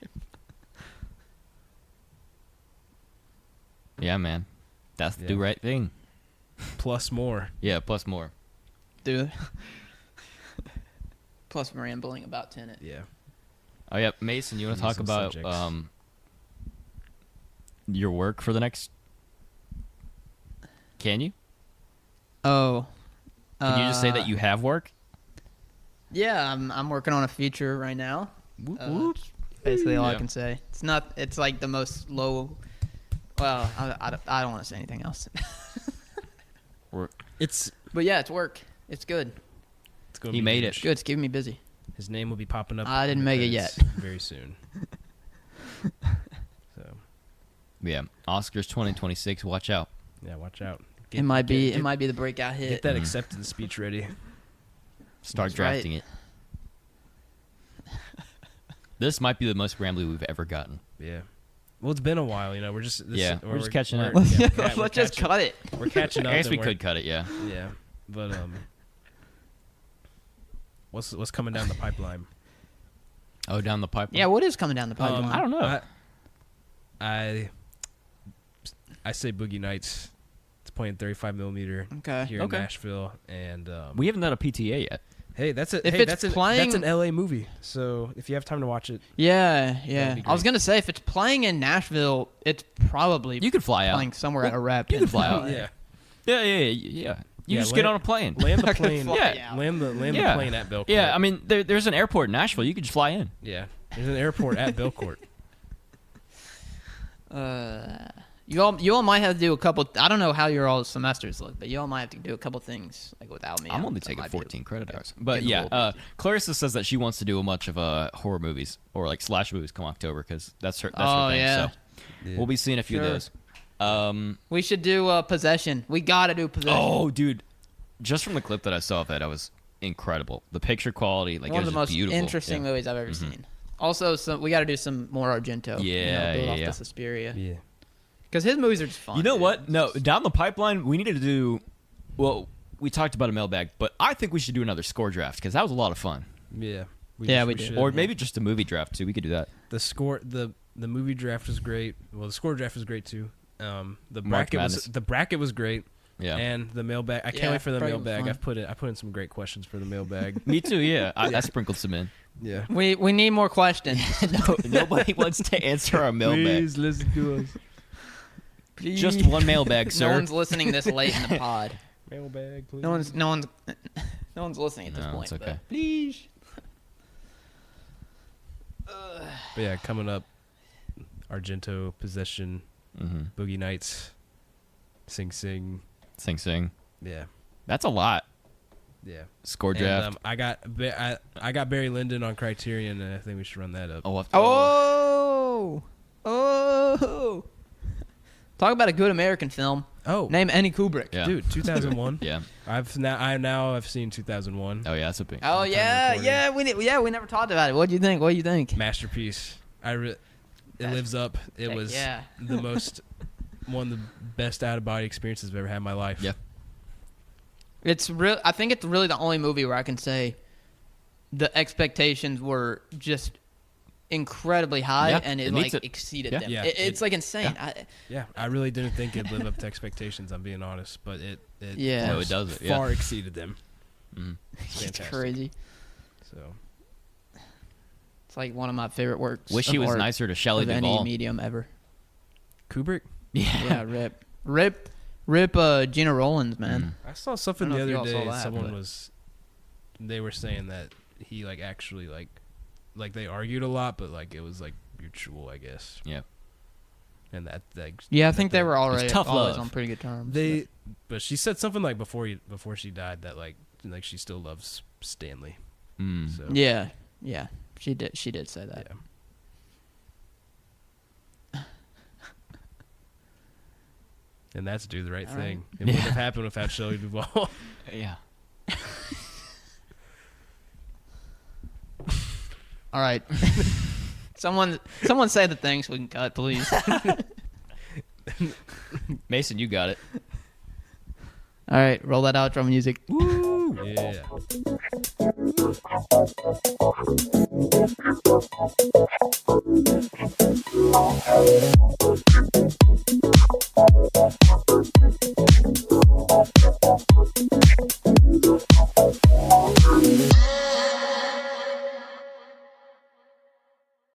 [SPEAKER 1] Yeah, man. That's the
[SPEAKER 3] Yeah.
[SPEAKER 1] do right thing.
[SPEAKER 3] Plus more.
[SPEAKER 1] Yeah, plus more.
[SPEAKER 2] Dude. Plus, we're rambling about Tenet.
[SPEAKER 3] Yeah.
[SPEAKER 1] Oh, yeah. Mason, you want to talk
[SPEAKER 3] Using
[SPEAKER 1] about
[SPEAKER 3] subjects.
[SPEAKER 1] your work for the next... Can you?
[SPEAKER 2] Oh.
[SPEAKER 1] Can you just say that you have work?
[SPEAKER 2] Yeah, I'm working on a feature right now.
[SPEAKER 1] Whoop,
[SPEAKER 2] Uh,
[SPEAKER 1] whoop.
[SPEAKER 2] Basically, all I
[SPEAKER 1] Yeah.
[SPEAKER 2] can say. It's not. It's like the most low. Well, I don't want to say anything else.
[SPEAKER 3] It's
[SPEAKER 2] But yeah, it's work. It's good.
[SPEAKER 3] gonna
[SPEAKER 1] He
[SPEAKER 3] be
[SPEAKER 1] made
[SPEAKER 3] huge.
[SPEAKER 1] it.
[SPEAKER 2] Good. It's keeping me busy.
[SPEAKER 3] His name will be popping up.
[SPEAKER 2] I didn't
[SPEAKER 3] in the
[SPEAKER 2] make it
[SPEAKER 3] credits
[SPEAKER 2] yet.
[SPEAKER 3] Very soon. So
[SPEAKER 1] Yeah. Oscars 2026. Watch out.
[SPEAKER 3] yeah, watch out.
[SPEAKER 2] It might be the breakout hit.
[SPEAKER 3] Get that acceptance speech ready.
[SPEAKER 1] Start
[SPEAKER 2] That's right.
[SPEAKER 1] drafting it. This might be the most rambly we've ever gotten.
[SPEAKER 3] Yeah. Well, it's been a while, you know. We're just
[SPEAKER 1] We're just catching up.
[SPEAKER 3] yeah, we're
[SPEAKER 2] Let's just
[SPEAKER 3] catching-
[SPEAKER 2] cut it.
[SPEAKER 3] We're catching up.
[SPEAKER 1] I guess
[SPEAKER 3] and
[SPEAKER 1] we
[SPEAKER 3] we're-
[SPEAKER 1] could cut it, yeah.
[SPEAKER 3] Yeah, but what's coming down the pipeline?
[SPEAKER 1] Oh, down the pipeline?
[SPEAKER 2] Yeah, what is coming down the pipeline?
[SPEAKER 1] I don't know.
[SPEAKER 3] I say Boogie Nights. It's playing 35 millimeter
[SPEAKER 2] Okay.
[SPEAKER 3] here
[SPEAKER 1] Okay.
[SPEAKER 3] in Nashville, and
[SPEAKER 1] We haven't done a PTA yet.
[SPEAKER 3] hey, that's a
[SPEAKER 2] If
[SPEAKER 3] hey,
[SPEAKER 2] it's
[SPEAKER 3] that's an
[SPEAKER 2] playing-
[SPEAKER 3] that's an LA movie. So if you have time to watch it,
[SPEAKER 2] Yeah.
[SPEAKER 3] That'd be
[SPEAKER 2] I was
[SPEAKER 3] great.
[SPEAKER 2] gonna say if it's playing in Nashville, it's probably
[SPEAKER 1] You could fly out.
[SPEAKER 2] playing somewhere at a rep.
[SPEAKER 1] you
[SPEAKER 2] in
[SPEAKER 1] could fly out.
[SPEAKER 2] LA.
[SPEAKER 3] yeah,
[SPEAKER 1] Yeah. You
[SPEAKER 3] Yeah,
[SPEAKER 1] just get
[SPEAKER 3] land-
[SPEAKER 1] on a plane.
[SPEAKER 3] land the
[SPEAKER 2] I could
[SPEAKER 3] plane.
[SPEAKER 2] fly
[SPEAKER 1] Yeah.
[SPEAKER 2] out.
[SPEAKER 3] Land the
[SPEAKER 1] Yeah.
[SPEAKER 3] plane at Belcourt.
[SPEAKER 1] Yeah, I mean, there's an airport in Nashville. You could just fly in.
[SPEAKER 3] Yeah, there's an airport at Belcourt.
[SPEAKER 2] You all might have to do a couple. I don't know how your all semesters look, but you all might have to do a couple things like without me.
[SPEAKER 1] I'm only
[SPEAKER 2] That
[SPEAKER 1] taking
[SPEAKER 2] might be
[SPEAKER 1] 14 credit hours. But
[SPEAKER 2] getting a
[SPEAKER 1] yeah,
[SPEAKER 2] little
[SPEAKER 1] Clarissa says that she wants to do a bunch of horror movies or like slash movies come October because that's her
[SPEAKER 2] Oh,
[SPEAKER 1] thing.
[SPEAKER 2] yeah.
[SPEAKER 1] So we'll be seeing a few
[SPEAKER 2] Sure.
[SPEAKER 1] of those.
[SPEAKER 2] We should do Possession. We gotta do Possession.
[SPEAKER 1] Oh, dude, just from the clip that I saw of that was incredible. The picture quality, like
[SPEAKER 2] one
[SPEAKER 1] it
[SPEAKER 2] of
[SPEAKER 1] was
[SPEAKER 2] the most
[SPEAKER 1] just beautiful.
[SPEAKER 2] interesting
[SPEAKER 1] Yeah.
[SPEAKER 2] movies I've ever seen. Also, we got to do some more Argento.
[SPEAKER 1] Yeah,
[SPEAKER 2] build
[SPEAKER 1] yeah,
[SPEAKER 2] off
[SPEAKER 1] yeah.
[SPEAKER 2] the Suspiria.
[SPEAKER 3] Yeah,
[SPEAKER 2] Because his movies are just fun.
[SPEAKER 1] You know
[SPEAKER 2] dude.
[SPEAKER 1] what? No, down the pipeline, we needed to do. Well, we talked about a mailbag, but I think we should do another score draft because that was a lot of fun.
[SPEAKER 3] yeah,
[SPEAKER 2] Yeah, we did.
[SPEAKER 3] should.
[SPEAKER 1] Or maybe just a movie draft too. We could do that.
[SPEAKER 3] the score. The The movie draft was great. Well, the score draft was great too. The
[SPEAKER 1] Madness.
[SPEAKER 3] bracket was great.
[SPEAKER 1] Yeah.
[SPEAKER 3] And the mailbag. I can't
[SPEAKER 2] Yeah,
[SPEAKER 3] wait for the
[SPEAKER 2] bracket was
[SPEAKER 3] mailbag.
[SPEAKER 2] fun.
[SPEAKER 3] I put in some great questions for the mailbag.
[SPEAKER 1] Me too. Yeah. I sprinkled some in.
[SPEAKER 3] Yeah.
[SPEAKER 2] We need more questions.
[SPEAKER 1] Nobody wants to answer our mailbag.
[SPEAKER 3] Please listen to us.
[SPEAKER 2] Please.
[SPEAKER 1] Just one mailbag, sir.
[SPEAKER 2] No one's listening this late in the pod.
[SPEAKER 3] Mailbag, please.
[SPEAKER 2] No one's listening at this
[SPEAKER 1] No,
[SPEAKER 2] point.
[SPEAKER 1] it's okay.
[SPEAKER 2] But please.
[SPEAKER 3] But yeah, coming up, Argento, Possession, Boogie Nights, Sing Sing.
[SPEAKER 1] Sing Sing.
[SPEAKER 3] Yeah.
[SPEAKER 1] That's a lot.
[SPEAKER 3] Yeah.
[SPEAKER 1] Score draft.
[SPEAKER 3] And, I got Barry Lyndon on Criterion, and I think we should run that up.
[SPEAKER 2] Oh. Talk about a good American film.
[SPEAKER 3] Oh,
[SPEAKER 2] Name any Kubrick.
[SPEAKER 1] Yeah.
[SPEAKER 3] dude, 2001.
[SPEAKER 1] Yeah.
[SPEAKER 3] I've seen 2001.
[SPEAKER 1] Oh yeah, that's a big.
[SPEAKER 2] Oh yeah. We never talked about it. What do you think?
[SPEAKER 3] Masterpiece. It lives up. It was the most one of the best out of body experiences I've ever had in my life.
[SPEAKER 1] Yeah.
[SPEAKER 2] It's real. I think it's really the only movie where I can say the expectations were just incredibly high,
[SPEAKER 1] Yeah,
[SPEAKER 2] and it
[SPEAKER 1] meets
[SPEAKER 2] like
[SPEAKER 1] it.
[SPEAKER 2] exceeded
[SPEAKER 1] Yeah.
[SPEAKER 2] them.
[SPEAKER 3] Yeah,
[SPEAKER 2] It's like insane.
[SPEAKER 3] I really didn't think it'd live up to expectations. I'm being honest, but it
[SPEAKER 2] Yeah.
[SPEAKER 1] No, it does it. Yeah.
[SPEAKER 3] far exceeded them.
[SPEAKER 1] Mhm.
[SPEAKER 2] It's
[SPEAKER 3] fantastic.
[SPEAKER 2] crazy.
[SPEAKER 3] So
[SPEAKER 2] It's like one of my favorite works.
[SPEAKER 1] Wish
[SPEAKER 2] of
[SPEAKER 1] he was
[SPEAKER 2] art
[SPEAKER 1] nicer to Shelley
[SPEAKER 2] of any
[SPEAKER 1] Duvall.
[SPEAKER 2] medium ever.
[SPEAKER 3] Kubrick.
[SPEAKER 2] Yeah, rip. Gina Rollins, man.
[SPEAKER 3] I saw something
[SPEAKER 2] I
[SPEAKER 3] the
[SPEAKER 2] don't know
[SPEAKER 3] other
[SPEAKER 2] if y'all
[SPEAKER 3] day.
[SPEAKER 2] saw that,
[SPEAKER 3] They were saying that he like actually like they argued a lot, but like it was like mutual, I guess.
[SPEAKER 1] Yeah.
[SPEAKER 3] And that
[SPEAKER 2] Yeah, I think they were already
[SPEAKER 1] tough
[SPEAKER 2] always
[SPEAKER 1] love.
[SPEAKER 2] on pretty good terms.
[SPEAKER 3] but she said something like before she died that like she still loves Stanley.
[SPEAKER 1] Mm.
[SPEAKER 3] So
[SPEAKER 2] Yeah, she did say that.
[SPEAKER 3] yeah. And that's Do the Right
[SPEAKER 2] All
[SPEAKER 3] Thing.
[SPEAKER 2] right.
[SPEAKER 3] It wouldn't have happened without Shelley Duvall.
[SPEAKER 1] Yeah.
[SPEAKER 2] All right. Someone say the thing so we can cut, please.
[SPEAKER 1] Mason, you got it.
[SPEAKER 2] All right, roll that outro music.
[SPEAKER 3] Yeah.